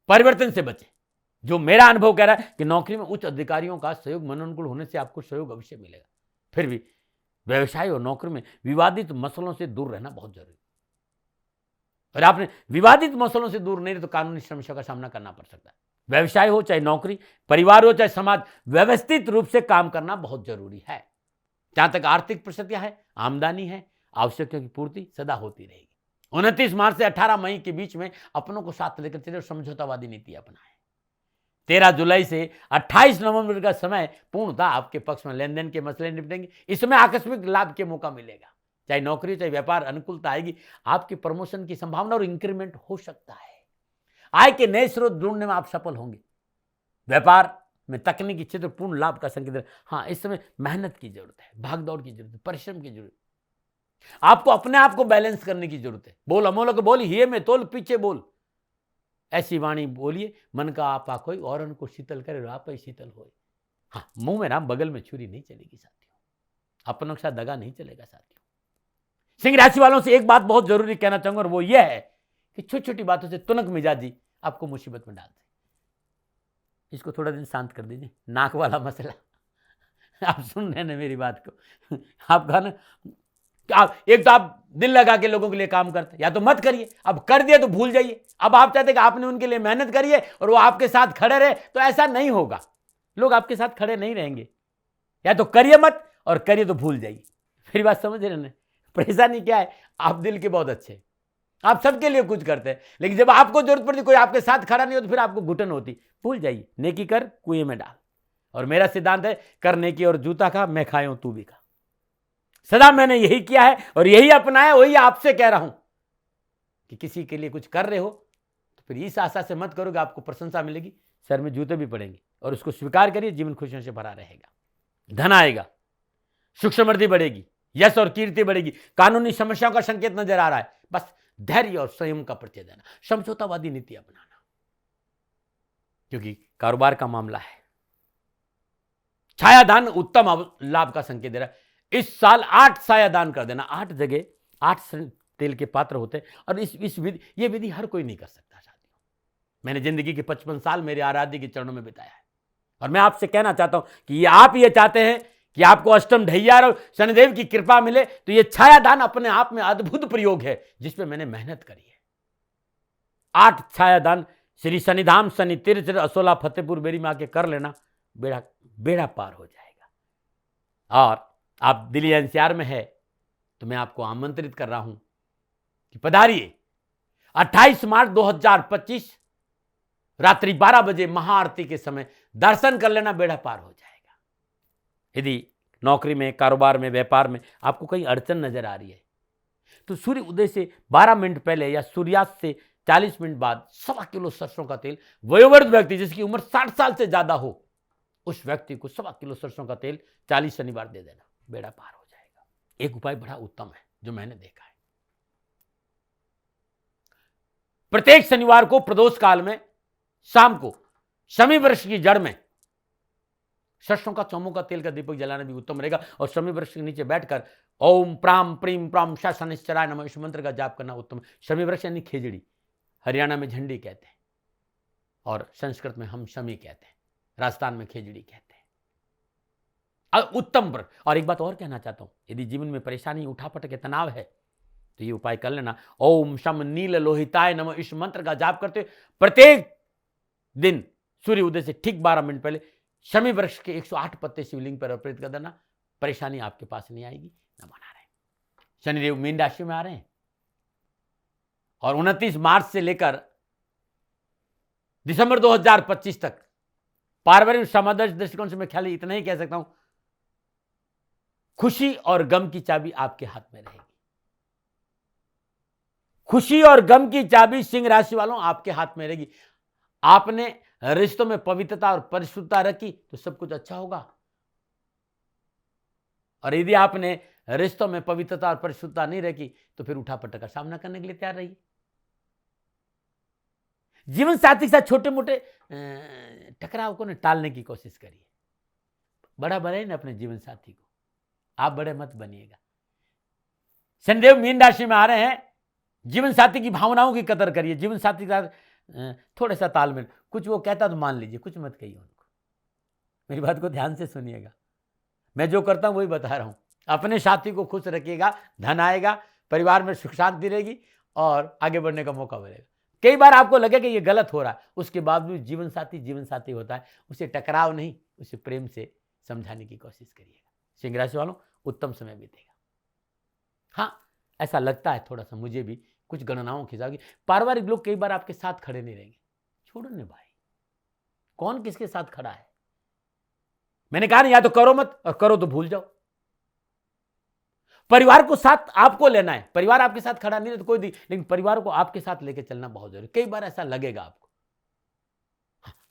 परिवर्तन से बचें। जो मेरा अनुभव कह रहा है कि नौकरी में उच्च अधिकारियों का सहयोग, मनोनुकूल होने से आपको सहयोग अवश्य मिलेगा। फिर भी व्यवसाय और नौकरी में विवादित मसलों से दूर रहना बहुत जरूरी है। और आपने विवादित मसलों से दूर नहीं रहे तो कानूनी समस्या का सामना करना पड़ सकता है। व्यवसाय हो चाहे नौकरी, परिवार हो चाहे समाज, व्यवस्थित रूप से काम करना बहुत जरूरी है। जहां तक आर्थिक परिस्थितियां है, आमदनी है, आवश्यकताओं की पूर्ति सदा होती रहेगी। 29 मार्च से 18 मई के बीच में अपनों को साथ लेकर चले और समझौतावादी नीति अपनाएं। 13 जुलाई से 28 नवंबर का समय पूर्णतः आपके पक्ष में, लेन देन के मसले निपटेंगे। इसमें आकस्मिक लाभ के मौका मिलेगा, चाहे नौकरी चाहे व्यापार, अनुकूलता आएगी। आपकी प्रमोशन की संभावना और इंक्रीमेंट हो सकता है। आय के नए स्रोत ढूंढने में आप सफल होंगे। व्यापार में तकनीकी क्षेत्र पूर्ण लाभ का संकेत है। हाँ, इस समय मेहनत की जरूरत है, भागदौड़ की जरूरत है, परिश्रम की जरूरत है। आपको अपने आप को बैलेंस करने की जरूरत है। बोल अमोलक बोल, हिये में तोल, पीछे बोल, ऐसी वाणी बोलिए, मन का आपा कोई और उनको शीतल करे, आप ही शीतल हो। हाँ, मुंह में राम, बगल में छुरी नहीं चलेगी साथियों, अपनों के साथ दगा नहीं चलेगा साथियों। सिंह राशि वालों से एक बात बहुत जरूरी कहना चाहूंगा, और वो यह है कि छोटी छोटी बातों से तुनक मिजाजी आपको मुसीबत में डालते। इसको थोड़ा दिन शांत कर दीजिए। नाक वाला मसला आप सुन रहे हैं मेरी बात को, आपका ना, आप एक तो आप दिल लगा के लोगों के लिए काम करते, या तो मत करिए, अब कर दिया तो भूल जाइए। अब आप चाहते कि आपने उनके लिए मेहनत करी है और वो आपके साथ खड़े रहे, तो ऐसा नहीं होगा। लोग आपके साथ खड़े नहीं रहेंगे। या तो करिए मत, और करिए तो भूल जाइए। मेरी बात समझ रहे हैं? परेशानी क्या है, आप दिल के बहुत अच्छे, आप सबके लिए कुछ करते हैं, लेकिन जब आपको जरूरत पड़ती, कोई आपके साथ खड़ा नहीं हो, तो फिर आपको घुटन होती। भूल जाइए, नेकी कर कुएं में डाल। और मेरा सिद्धांत है, कर नेकी और जूता खा, मैं खाऊं तू भी खा। सदा मैंने यही किया है और यही अपनाया। वही आपसे कह रहा हूं कि किसी के लिए कुछ कर रहे हो तो फिर इस आशा से मत करो कि आपको प्रशंसा मिलेगी, सर में जूते भी पड़ेंगे। और उसको स्वीकार करिए, जीवन खुशियों से भरा रहेगा, धन आएगा, सुख समृद्धि बढ़ेगी, यश और कीर्ति बढ़ेगी। कानूनी समस्याओं का संकेत नजर आ रहा है, बस धैर्य और संयम का परिचय देना, समझौतावादी नीति अपनाना, क्योंकि कारोबार का मामला है। छायादान उत्तम लाभ का संकेत दे रहा है। इस साल 8 छाया दान कर देना। 8 जगह 8 तेल के पात्र होते हैं, और इस विधि, ये विधि हर कोई नहीं कर सकता साथियों। मैंने जिंदगी के 55 साल मेरे आराध्य के चरणों में बिताया है, और मैं आपसे कहना चाहता हूं कि आप ये चाहते हैं कि आपको अष्टम ढैया और शनिदेव की कृपा मिले, तो ये छायादान अपने आप में अद्भुत प्रयोग है, जिसपे मैंने मेहनत करी है। 8 छायादान श्री शनिधाम, शनि तीर्थ, असोला, फतेहपुर बेरी में आके कर लेना, बेड़ा पार हो जाएगा। और आप दिल्ली एनसीआर में है तो मैं आपको आमंत्रित कर रहा हूं कि पधारिए। 28 मार्च 2025 रात्रि 12 बजे महाआरती के समय दर्शन कर लेना, बेड़ा पार हो जाएगा। यदि नौकरी में, कारोबार में, व्यापार में आपको कहीं अड़चन नजर आ रही है, तो सूर्य उदय से 12 मिनट पहले या सूर्यास्त से 40 मिनट बाद 1.25 किलो सरसों का तेल, वयोवृद्ध व्यक्ति जिसकी उम्र 60 साल से ज्यादा हो, उस व्यक्ति को 1.25 किलो सरसों का तेल 40 शनिवार दे देना, बेड़ा पार हो जाएगा। एक उपाय बड़ा उत्तम है जो मैंने देखा है। प्रत्येक शनिवार को प्रदोष काल में शाम को शमी वृक्ष की जड़ में सरसों का, चौमों का तेल का दीपक जलाना भी उत्तम रहेगा। और शमी वृक्ष के नीचे बैठकर ओम प्राम प्रीम प्राम शा शनिश्चराय नमः इस मंत्र का जाप करना उत्तम। शमी वृक्ष यानी खेजड़ी, हरियाणा में झंडी कहते हैं, और संस्कृत में हम शमी कहते हैं, राजस्थान में खेजड़ी कहते हैं। उत्तम पर। और एक बात और कहना चाहता हूं, यदि जीवन में परेशानी, उठापटक के तनाव है, तो ये उपाय कर लेना। ओम शम नील लोहिताय नमः इस मंत्र का जाप करते प्रत्येक दिन सूर्य उदय से ठीक 12 मिनट पहले शमी वृक्ष के 108 पत्ते शिवलिंग पर अर्पित कर देना। परेशानी आपके पास नहीं आएगी, न बना रहे। शनिदेव मीन राशि में आ रहे हैं, और 29 मार्च से लेकर दिसंबर 2025 तक पारिवारिक समादर्श दृष्टिकोण से मैं ख्याल इतना ही कह सकता हूं, खुशी और गम की चाबी आपके हाथ में रहेगी। खुशी और गम की चाबी सिंह राशि वालों आपके हाथ में रहेगी। आपने रिश्तों में पवित्रता और परिशुद्धता रखी तो सब कुछ अच्छा होगा, और यदि आपने रिश्तों में पवित्रता और परिशुद्धता नहीं रखी तो फिर उठापटक का सामना करने के लिए तैयार रहिए। जीवन साथी के साथ छोटे मोटे टकराव को टालने की कोशिश करिए। बड़ा बनाइए ना अपने जीवन साथी को, आप बड़े मत बनिएगा। शनिदेव मीन राशि में आ रहे हैं, जीवन साथी की भावनाओं की कदर करिए। जीवन साथी के साथ थोड़ा सा तालमेल, कुछ वो कहता तो मान लीजिए, कुछ मत कहिए उनको। मेरी बात को ध्यान से सुनिएगा, मैं जो करता हूं वही बता रहा हूं। अपने साथी को खुश रखिएगा, धन आएगा, परिवार में सुख शांति रहेगी और आगे बढ़ने का मौका मिलेगा। कई बार आपको लगे कि ये गलत हो रहा है, उसके बावजूद जीवन साथी होता है, उसे टकराव नहीं, उसे प्रेम से समझाने की कोशिश करिएगा। सिंह राशि वालों उत्तम समय बीतेगा। हाँ, ऐसा लगता है थोड़ा सा मुझे भी, कुछ गणनाओं खिंचाओगी। पारिवारिक लोग कई बार आपके साथ खड़े नहीं रहेंगे, छोड़ो ने भाई, कौन किसके साथ खड़ा है? मैंने कहा ना, या तो करो मत, और करो तो भूल जाओ। परिवार को साथ आपको लेना है। परिवार आपके साथ खड़ा नहीं है तो कोई लेकिन परिवार को आपके साथ लेके चलना बहुत जरूरी। कई बार ऐसा लगेगा आपको,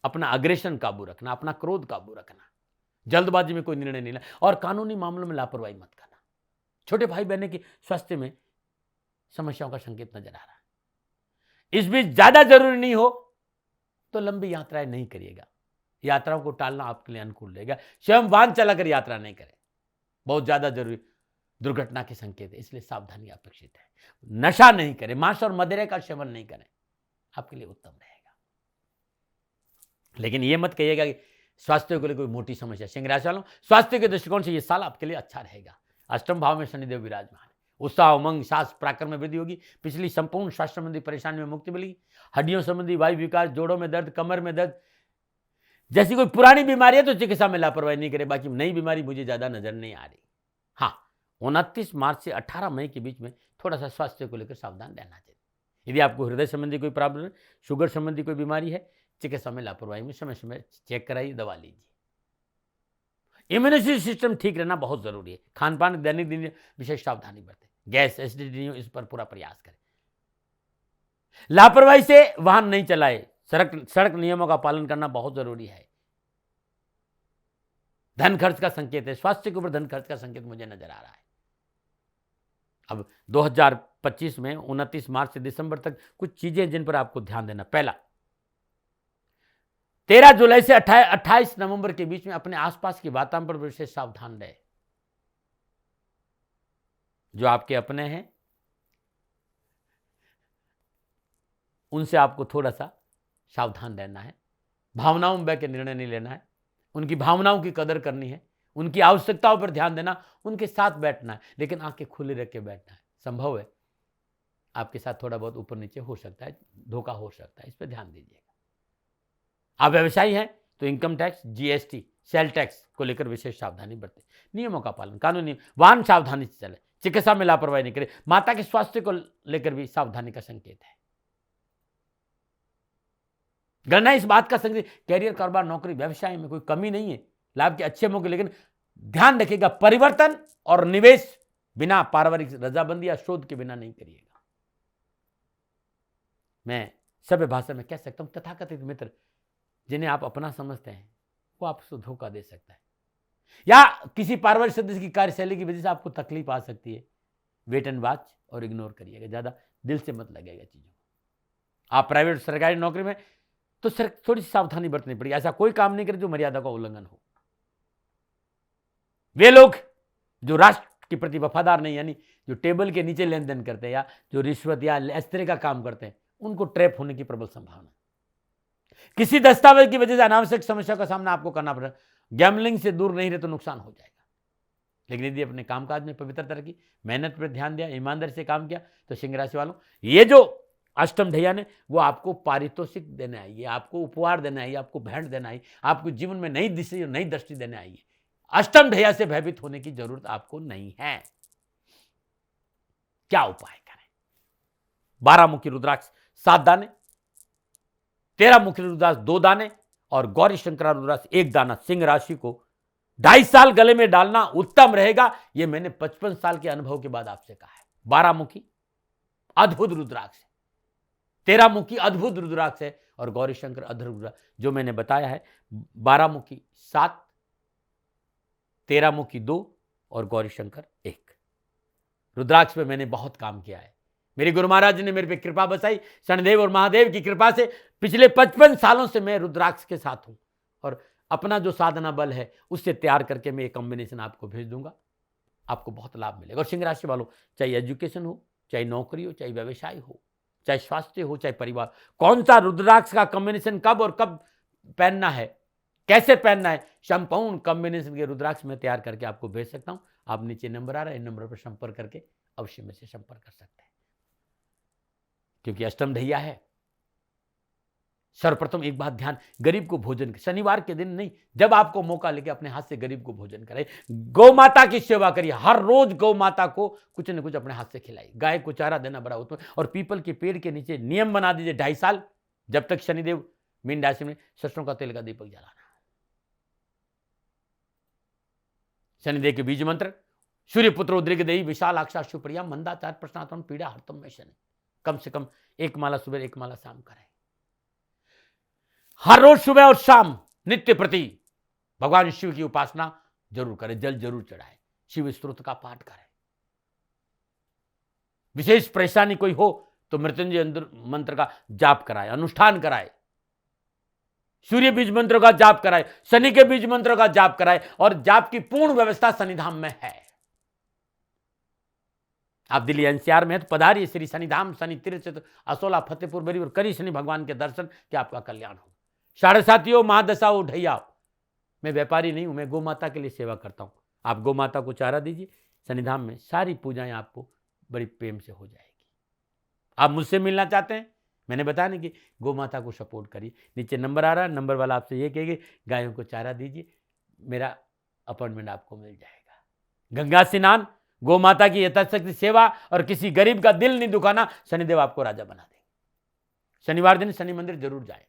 अपना अग्रेशन काबू रखना, अपना क्रोध काबू रखना, जल्दबाजी में कोई निर्णय नहीं लेना, और कानूनी मामलों में लापरवाही मत करना। छोटे भाई बहन की स्वास्थ्य में समस्याओं का संकेत नजर आ रहा है। इस बीच ज्यादा जरूरी नहीं हो तो लंबी यात्राएं नहीं करिएगा। यात्राओं को टालना आपके लिए अनुकूल रहेगा। स्वयं वाहन चलाकर यात्रा नहीं करें, बहुत ज्यादा जरूरी दुर्घटना के संकेत है, इसलिए सावधानी अपेक्षित है। नशा नहीं करें, मांस और मदिरा का सेवन नहीं करें, आपके लिए उत्तम रहेगा। लेकिन यह मत कहिएगा कि स्वास्थ्य को लेकर कोई मोटी समस्या। सिंह राशि वालों, स्वास्थ्य के दृष्टिकोण से यह साल आपके लिए अच्छा रहेगा। अष्टम भाव में शनिदेव विराजमान है। उत्साह, उमंग, साहस, पराक्रम में वृद्धि होगी। पिछली संपूर्ण स्वास्थ्य संबंधी परेशानी में मुक्ति मिलेगी। हड्डियों संबंधी वायु विकार, जोड़ों में दर्द, कमर में दर्द जैसी कोई पुरानी बीमारी है तो चिकित्सा में लापरवाही नहीं करे। बाकी नई बीमारी मुझे ज्यादा नजर नहीं आ रही। हाँ, 29 मार्च से 18 मई के बीच में थोड़ा सा स्वास्थ्य को लेकर सावधान रहना चाहिए। यदि आपको हृदय संबंधी कोई प्रॉब्लम है, शुगर संबंधी कोई बीमारी है, चिकित्सा में लापरवाही में समय समय चेक कराइए, दवा लीजिए। इम्यूनिटी सिस्टम ठीक रहना बहुत जरूरी है। खान पान, दैनिक दिन विशेष सावधानी बरतें। गैस, एसिडिटी, इस पर पूरा प्रयास करें। लापरवाही से वाहन नहीं चलाए। सड़क नियमों का पालन करना बहुत जरूरी है। धन खर्च का संकेत है। स्वास्थ्य के ऊपर धन खर्च का संकेत मुझे नजर आ रहा है। अब 2025 में 29 मार्च से दिसंबर तक कुछ चीजें जिन पर आपको ध्यान देना। पहला, 13 जुलाई से 28 नवंबर के बीच में अपने आसपास के वातावरण पर विशेष सावधान रहे। जो आपके अपने हैं उनसे आपको थोड़ा सा सावधान रहना है। भावनाओं में बह के निर्णय नहीं लेना है। उनकी भावनाओं की कदर करनी है। उनकी आवश्यकताओं पर ध्यान देना, उनके साथ बैठना है, लेकिन आंखें खुली रख के बैठना है। संभव है आपके साथ थोड़ा बहुत ऊपर नीचे हो सकता है, धोखा हो सकता है, इस पर ध्यान दीजिएगा। आप व्यवसायी हैं तो income tax, GST, sale tax को लेकर विशेष सावधानी बरतें। नियमों का पालन, कानूनी वाहन सावधानी से चले। चिकित्सा में लापरवाही नहीं करें। माता के स्वास्थ्य को लेकर भी सावधानी का संकेत है। गणना इस बात का संकेत, कैरियर, कारोबार, नौकरी, व्यवसाय में कोई कमी नहीं है, लाभ के अच्छे मौके, लेकिन ध्यान रखिएगा परिवर्तन और निवेश बिना पारिवारिक रजाबंदी या शोध के बिना नहीं करिएगा। मैं सभ्य भाषा में कह सकता हूं, तथाकथित मित्र जिन्हें आप अपना समझते हैं वो आपको धोखा दे सकता है, या किसी पारिवारिक सदस्य की कार्यशैली की वजह से आपको तकलीफ आ सकती है। वेट एंड वॉच और इग्नोर करिएगा, ज्यादा दिल से मत लगेगा चीजों को। आप प्राइवेट सरकारी नौकरी में तो सर थोड़ी सी सावधानी बरतनी पड़ेगी। ऐसा कोई काम नहीं करे जो मर्यादा का उल्लंघन हो। वे लोग जो राष्ट्र के प्रति वफादार नहीं, यानी जो टेबल के नीचे लेन देन करते हैं या जो रिश्वत या इस तरह का काम करते हैं, उनको ट्रैप होने की प्रबल संभावना। किसी दस्तावेज की वजह से अनावश्यक समस्या का सामना आपको करना पड़ा। गैम्बलिंग से दूर नहीं रहे तो नुकसान हो जाएगा। लेकिन यदि अपने कामकाज में पवित्रता रखी, मेहनत पर ध्यान दिया, ईमानदारी से काम किया, तो सिंह राशि वालों ये जो अष्टम ढैया ने वो आपको पारितोषिक देने आई है, आपको उपहार देने आई है, आपको भेंट देना आई, आपको जीवन में नई दिशा, नई दृष्टि देने आई है। अष्टम ढैया से भयभीत होने की जरूरत आपको नहीं है। क्या उपाय करें? 12 मुखी रुद्राक्ष 7 दाने, 13 मुखी रुद्राक्ष 2 दाने और गौरी शंकरा रुद्राक्ष 1 दाना सिंह राशि को 2.5 साल गले में डालना उत्तम रहेगा। यह मैंने 55 साल के अनुभव के बाद आपसे कहा है। 12 मुखी अद्भुत रुद्राक्ष है, 13 मुखी अद्भुत रुद्राक्ष है और गौरी शंकर अद्भुत रुद्राक्ष जो मैंने बताया है। 12 मुखी 7, 13 मुखी 2 और गौरी शंकर 1 रुद्राक्ष पे मैंने बहुत काम किया है। मेरे गुरु महाराज ने मेरे पे कृपा बसाई। शनिदेव और महादेव की कृपा से पिछले 55 सालों से मैं रुद्राक्ष के साथ हूं और अपना जो साधना बल है उससे तैयार करके मैं एक कॉम्बिनेशन आपको भेज दूंगा। आपको बहुत लाभ मिलेगा। और सिंह राशि वालों, चाहे एजुकेशन हो, चाहे नौकरी हो, चाहे व्यवसाय हो, चाहे स्वास्थ्य हो, चाहे परिवार, कौन सा रुद्राक्ष का कॉम्बिनेशन कब और कब पहनना है, कैसे पहनना है, संपूर्ण कॉम्बिनेशन के रुद्राक्ष में तैयार करके आपको भेज सकता हूं। आप नीचे नंबर आ रहा है, इन नंबर पर संपर्क करके अवश्य में से संपर्क कर सकते हैं। क्योंकि अष्टम ढैया है। सर्वप्रथम एक बात ध्यान, गरीब को भोजन, शनिवार के दिन नहीं, जब आपको मौका लगे अपने हाथ से गरीब को भोजन कराइए। गौ माता की सेवा करिए। हर रोज गौ माता को कुछ न कुछ अपने हाथ से खिलाइए। गाय को चारा देना बड़ा उत्तम। और पीपल के पेड़ के नीचे नियम बना दीजिए 2.5 साल, जब तक शनिदेव मीन राशि में सरसों का तेल का दीपक जलाना। शनिदेव के बीज मंत्र, सूर्यपुत्र उद्रिक देही विशाल अक्षा सुप्रिया मंदाचार प्रश्नात्म पीड़ा हरतम में शनि। कम से कम 1 माला सुबह 1 माला शाम करें। हर रोज सुबह और शाम नित्य प्रति भगवान शिव की उपासना जरूर करें, जल जरूर चढ़ाएं, शिव स्तोत्र का पाठ करें। विशेष परेशानी कोई हो तो मृत्युंजय मंत्र का जाप कराए, अनुष्ठान कराए, सूर्य बीज मंत्र का जाप कराए, शनि के बीज मंत्र का जाप कराए, और जाप की पूर्ण व्यवस्था शनिधाम में है। आप दिल्ली एनसीआर में है तो पधारिए श्री शनिधाम, शनि तीर्थ असोला फतेहपुर बरी और करी शनि भगवान के दर्शन कि आपका कल्याण हो। साढ़े साथियों, महादशा उठैया, मैं व्यापारी नहीं हूं, मैं गौ माता के लिए सेवा करता हूं। आप गौ माता को चारा दीजिए, शनिधाम में सारी पूजाएं आपको बड़ी प्रेम से हो जाएगी। आप मुझसे मिलना चाहते हैं, मैंने बताया नहीं कि गौ माता को सपोर्ट करिए, नीचे नंबर आ रहा है, नंबर वाला आपसे ये कहेंगे गायों को चारा दीजिए, मेरा अपॉइंटमेंट आपको मिल जाएगा। गंगा स्नान, गौ माता की यथाशक्ति सेवा और किसी गरीब का दिल नहीं दुखाना, शनिदेव आपको राजा बना देंगे। शनिवार दिन शनि मंदिर जरूर जाए,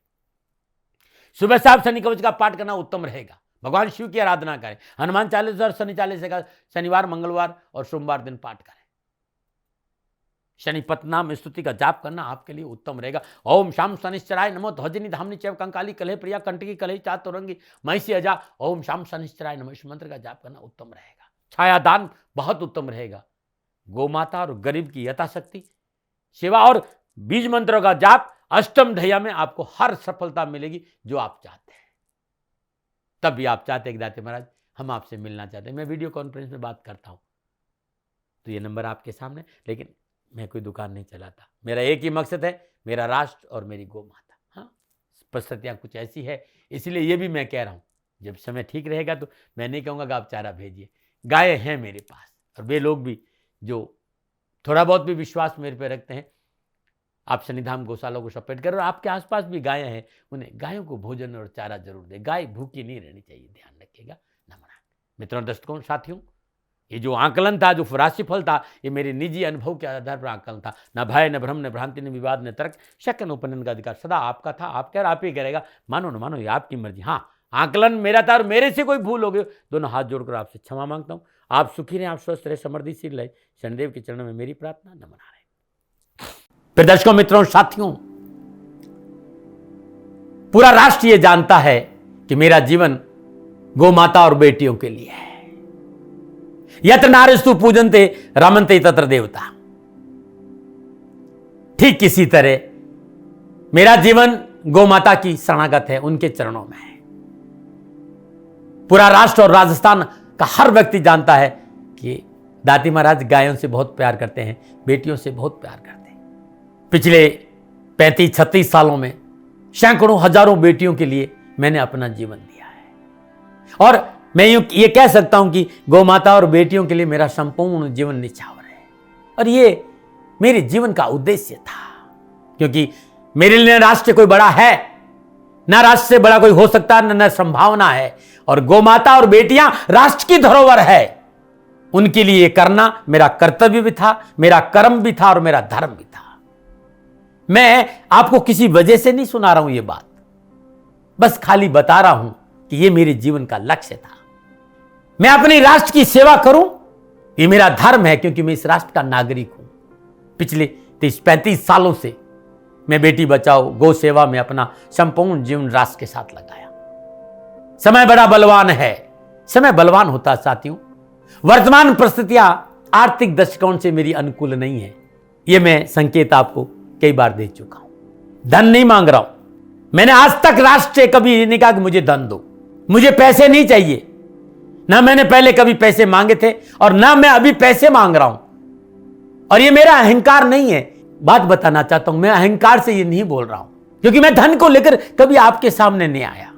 सुबह साहब शनि कवच का पाठ करना उत्तम रहेगा। भगवान शिव की आराधना करें, हनुमान चालीसा और शनि चालीसा का शनिवार, मंगलवार और सोमवार दिन पाठ करें। शनिपत नाम स्तुति का जाप करना आपके लिए उत्तम रहेगा। ओम शाम शनिश्चराय नमो ध्वजनी धामनी चैव कंकाली कलह प्रिया कंटकी कलह चातुरंगी महिषी अजा। ओम शाम शनिश्चराय नमः, इस मंत्र का जाप करना उत्तम रहेगा। छायादान बहुत उत्तम रहेगा। गौ माता और गरीब की यथाशक्ति सेवा और बीज मंत्रों का जाप, अष्टम ढैया में आपको हर सफलता मिलेगी जो आप चाहते हैं। तब भी आप चाहते हैं कि दाते महाराज हम आपसे मिलना चाहते हैं, मैं वीडियो कॉन्फ्रेंस में बात करता हूं, तो ये नंबर आपके सामने। लेकिन मैं कोई दुकान नहीं चलाता, मेरा एक ही मकसद है, मेरा राष्ट्र और मेरी गौ माता। हाँ, परिस्थितियाँ कुछ ऐसी है, इसलिए ये भी मैं कह रहा हूँ, जब समय ठीक रहेगा तो मैं नहीं कहूँगा कि आप चारा भेजिए। गाय हैं मेरे पास, और वे लोग भी जो थोड़ा बहुत भी विश्वास मेरे पे रखते हैं, आप शनिधाम गौशाला को सपोर्ट करें, और आपके आसपास भी गायें हैं, उन्हें गायों को भोजन और चारा जरूर दें। गाय भूखी नहीं रहनी चाहिए, ध्यान रखिएगा। नमन। मित्रों, दर्शकों, साथियों, ये जो आकलन था, जो राशिफल था, ये मेरे निजी अनुभव के आधार पर आकलन था। न भय, न भ्रम, न भ्रांति, न विवाद, न तर्क, शक, न उपनयन का अधिकार सदा आपका था। आप कह, आप ही करेगा, मानो न मानो, ये आपकी मर्जी। हाँ, आकलन मेरा था और मेरे से कोई भूल हो गई, दोनों हाथ जोड़कर आपसे क्षमा मांगता हूँ। आप सुखी रहें, आप स्वस्थ रहे, समृद्धिशील रहे, शनिदेव के चरणों में मेरी प्रार्थना। नमन। फिर दर्शकों, मित्रों, साथियों, पूरा राष्ट्र ये जानता है कि मेरा जीवन गौ माता और बेटियों के लिए है। यत्र नारीस्तु पूजन्ते रमन्ते तत्र देवता। ठीक किसी तरह मेरा जीवन गौ माता की शरणागत है, उनके चरणों में है। पूरा राष्ट्र और राजस्थान का हर व्यक्ति जानता है कि दाती महाराज गायों से बहुत प्यार करते हैं, बेटियों से बहुत प्यार करते हैं। पिछले 35-36 सालों में सैकड़ों हजारों बेटियों के लिए मैंने अपना जीवन दिया है, और मैं ये कह सकता हूं कि गौ माता और बेटियों के लिए मेरा संपूर्ण जीवन निछावर है। और ये मेरे जीवन का उद्देश्य था, क्योंकि मेरे लिए राष्ट्र कोई बड़ा है, ना राष्ट्र से बड़ा कोई हो सकता है, न संभावना है। और गौ माता और बेटियां राष्ट्र की धरोहर है, उनके लिए करना मेरा कर्तव्य भी था, मेरा कर्म भी था और मेरा धर्म भी था। मैं आपको किसी वजह से नहीं सुना रहा हूं ये बात, बस खाली बता रहा हूं कि ये मेरे जीवन का लक्ष्य था। मैं अपने राष्ट्र की सेवा करूं, ये मेरा धर्म है, क्योंकि मैं इस राष्ट्र का नागरिक हूं। पिछले 30-35 सालों से मैं बेटी बचाओ, गौ सेवा में अपना संपूर्ण जीवन राष्ट्र के साथ लगाया। समय बड़ा बलवान है, समय बलवान होता है साथियों। वर्तमान परिस्थितियां आर्थिक दृष्टिकोण से मेरी अनुकूल नहीं है, यह मैं संकेत आपको कई बार दे चुका हूं। धन नहीं मांग रहा हूं, मैंने आज तक राष्ट्र से कभी नहीं कहा कि मुझे धन दो, मुझे पैसे नहीं चाहिए। ना मैंने पहले कभी पैसे मांगे थे और ना मैं अभी पैसे मांग रहा हूं, और ये मेरा अहंकार नहीं है। बात बताना चाहता हूं, मैं अहंकार से ये नहीं बोल रहा हूं, क्योंकि मैं धन को लेकर कभी आपके सामने नहीं आया।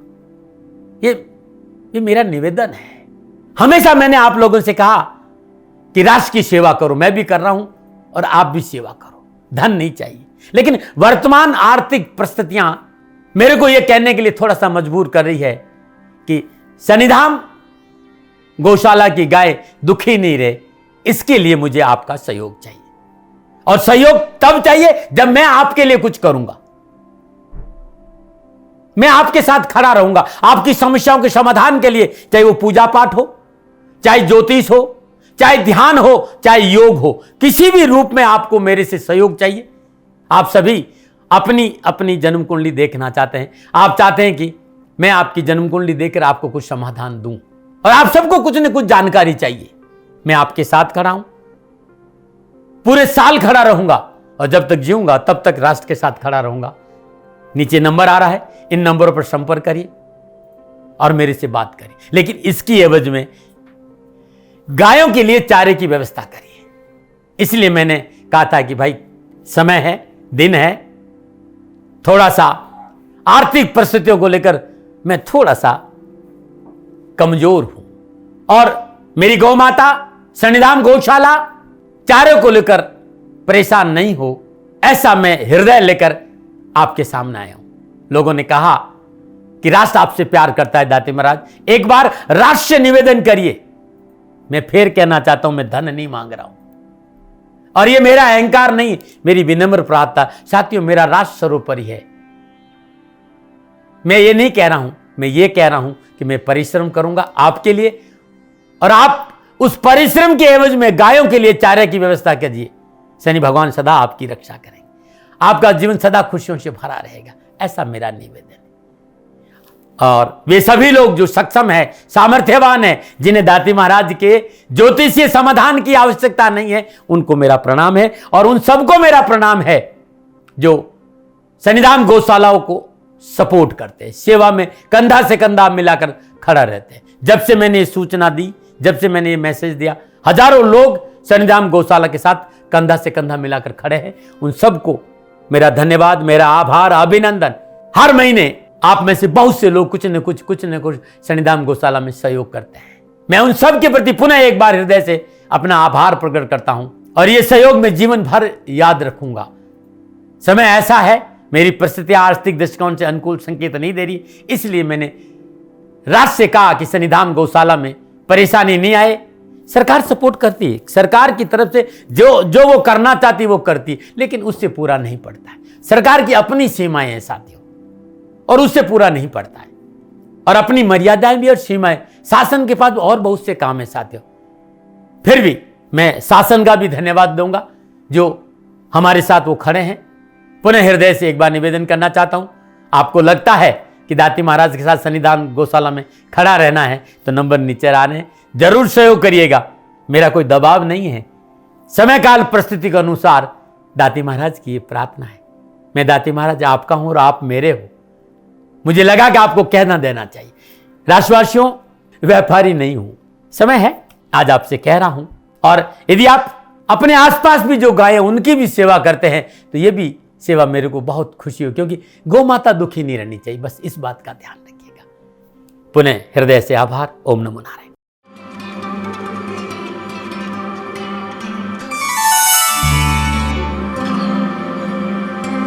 ये मेरा निवेदन है। हमेशा मैंने आप लोगों से कहा कि राष्ट्र की सेवा करो, मैं भी कर रहा हूं और आप भी सेवा करो। धन नहीं चाहिए, लेकिन वर्तमान आर्थिक परिस्थितियां मेरे को यह कहने के लिए थोड़ा सा मजबूर कर रही है कि शनिधाम गौशाला की गाय दुखी नहीं रहे, इसके लिए मुझे आपका सहयोग चाहिए। और सहयोग तब चाहिए जब मैं आपके लिए कुछ करूंगा। मैं आपके साथ खड़ा रहूंगा आपकी समस्याओं के समाधान के लिए, चाहे वो पूजा पाठ हो, चाहे ज्योतिष हो, चाहे ध्यान हो, चाहे योग हो, किसी भी रूप में आपको मेरे से सहयोग चाहिए। आप सभी अपनी अपनी जन्म कुंडली देखना चाहते हैं, आप चाहते हैं कि मैं आपकी जन्म कुंडली देखकर आपको कुछ समाधान दूं, और आप सबको कुछ न कुछ जानकारी चाहिए। मैं आपके साथ खड़ा हूं, पूरे साल खड़ा रहूंगा, और जब तक जीऊंगा तब तक राष्ट्र के साथ खड़ा रहूंगा। नीचे नंबर आ रहा है, इन नंबरों पर संपर्क करिए और मेरे से बात करिए, लेकिन इसकी एवज में गायों के लिए चारे की व्यवस्था करिए। इसलिए मैंने कहा था कि भाई समय है, दिन है, थोड़ा सा आर्थिक परिस्थितियों को लेकर मैं थोड़ा सा कमजोर हूं, और मेरी गौ माता शनिधाम गौशाला चारे को लेकर परेशान नहीं हो, ऐसा मैं हृदय लेकर आपके सामने आया हूं। लोगों ने कहा कि राष्ट्र आपसे प्यार करता है दाती महाराज, एक बार राष्ट्र से निवेदन करिए। मैं फिर कहना चाहता हूं, मैं धन नहीं मांग रहा हूं, और ये मेरा अहंकार नहीं, मेरी विनम्र प्रार्थना। साथियों, मेरा राष्ट्र सर्वोपरि है। मैं ये नहीं कह रहा हूं, मैं ये कह रहा हूं कि मैं परिश्रम करूंगा आपके लिए, और आप उस परिश्रम के एवज में गायों के लिए चारे की व्यवस्था कीजिए। शनि भगवान सदा आपकी रक्षा करेंगे, आपका जीवन सदा खुशियों से भरा रहेगा, ऐसा मेरा निवेदन है। और वे सभी लोग जो सक्षम है, सामर्थ्यवान है, जिन्हें दाती महाराज के ज्योतिषीय समाधान की आवश्यकता नहीं है, उनको मेरा प्रणाम है। और उन सबको मेरा प्रणाम है जो शनिधाम गौशालाओं को सपोर्ट करते हैं, सेवा में कंधा से कंधा मिलाकर खड़ा रहते हैं। जब से मैंने ये सूचना दी, जब से मैंने ये मैसेज दिया, हजारों लोग शनिधाम गौशाला के साथ कंधा से कंधा मिलाकर खड़े हैं। उन सबको मेरा धन्यवाद, मेरा आभार, अभिनंदन। हर महीने आप में से बहुत से लोग कुछ न कुछ शनिधाम गौशाला में सहयोग करते हैं। मैं उन सब के प्रति पुनः एक बार हृदय से अपना आभार प्रकट करता हूं, और यह सहयोग मैं जीवन भर याद रखूंगा। समय ऐसा है, मेरी परिस्थितियां आर्थिक दृष्टिकोण से अनुकूल संकेत नहीं दे रही, इसलिए मैंने राष्ट्र से कहा कि शनिधाम गौशाला में परेशानी नहीं आए। सरकार सपोर्ट करती है, सरकार की तरफ से जो वो करना चाहती वो करती, लेकिन उससे पूरा नहीं पड़ता है। सरकार की अपनी सीमाएं हैं साथियों, और उससे पूरा नहीं पड़ता है, और अपनी मर्यादाएं भी और सीमाएं। शासन के पास और बहुत से काम है साथियों। फिर भी मैं शासन का भी धन्यवाद दूंगा जो हमारे साथ वो खड़े हैं। पुनः हृदय से एक बार निवेदन करना चाहता हूं, आपको लगता है कि दाती महाराज के साथ शनिधाम गौशाला में खड़ा रहना है तो नंबर नीचे आ रहे हैं, जरूर सहयोग करिएगा। मेरा कोई दबाव नहीं है, समय काल परिस्थिति के अनुसार दाती महाराज की ये प्रार्थना है। मैं दाती महाराज आपका हूं और आप मेरे हो, मुझे लगा कि आपको कहना देना चाहिए। राष्ट्रवासियों, व्यापारी नहीं हूं, समय है आज आपसे कह रहा हूं। और यदि आप अपने आसपास भी जो गाय उनकी भी सेवा करते हैं तो ये भी सेवा मेरे को बहुत खुशी हो, क्योंकि गौ माता दुखी नहीं रहनी चाहिए, बस इस बात का ध्यान रखिएगा। पुनः हृदय से आभार। ओम नमो नारायण।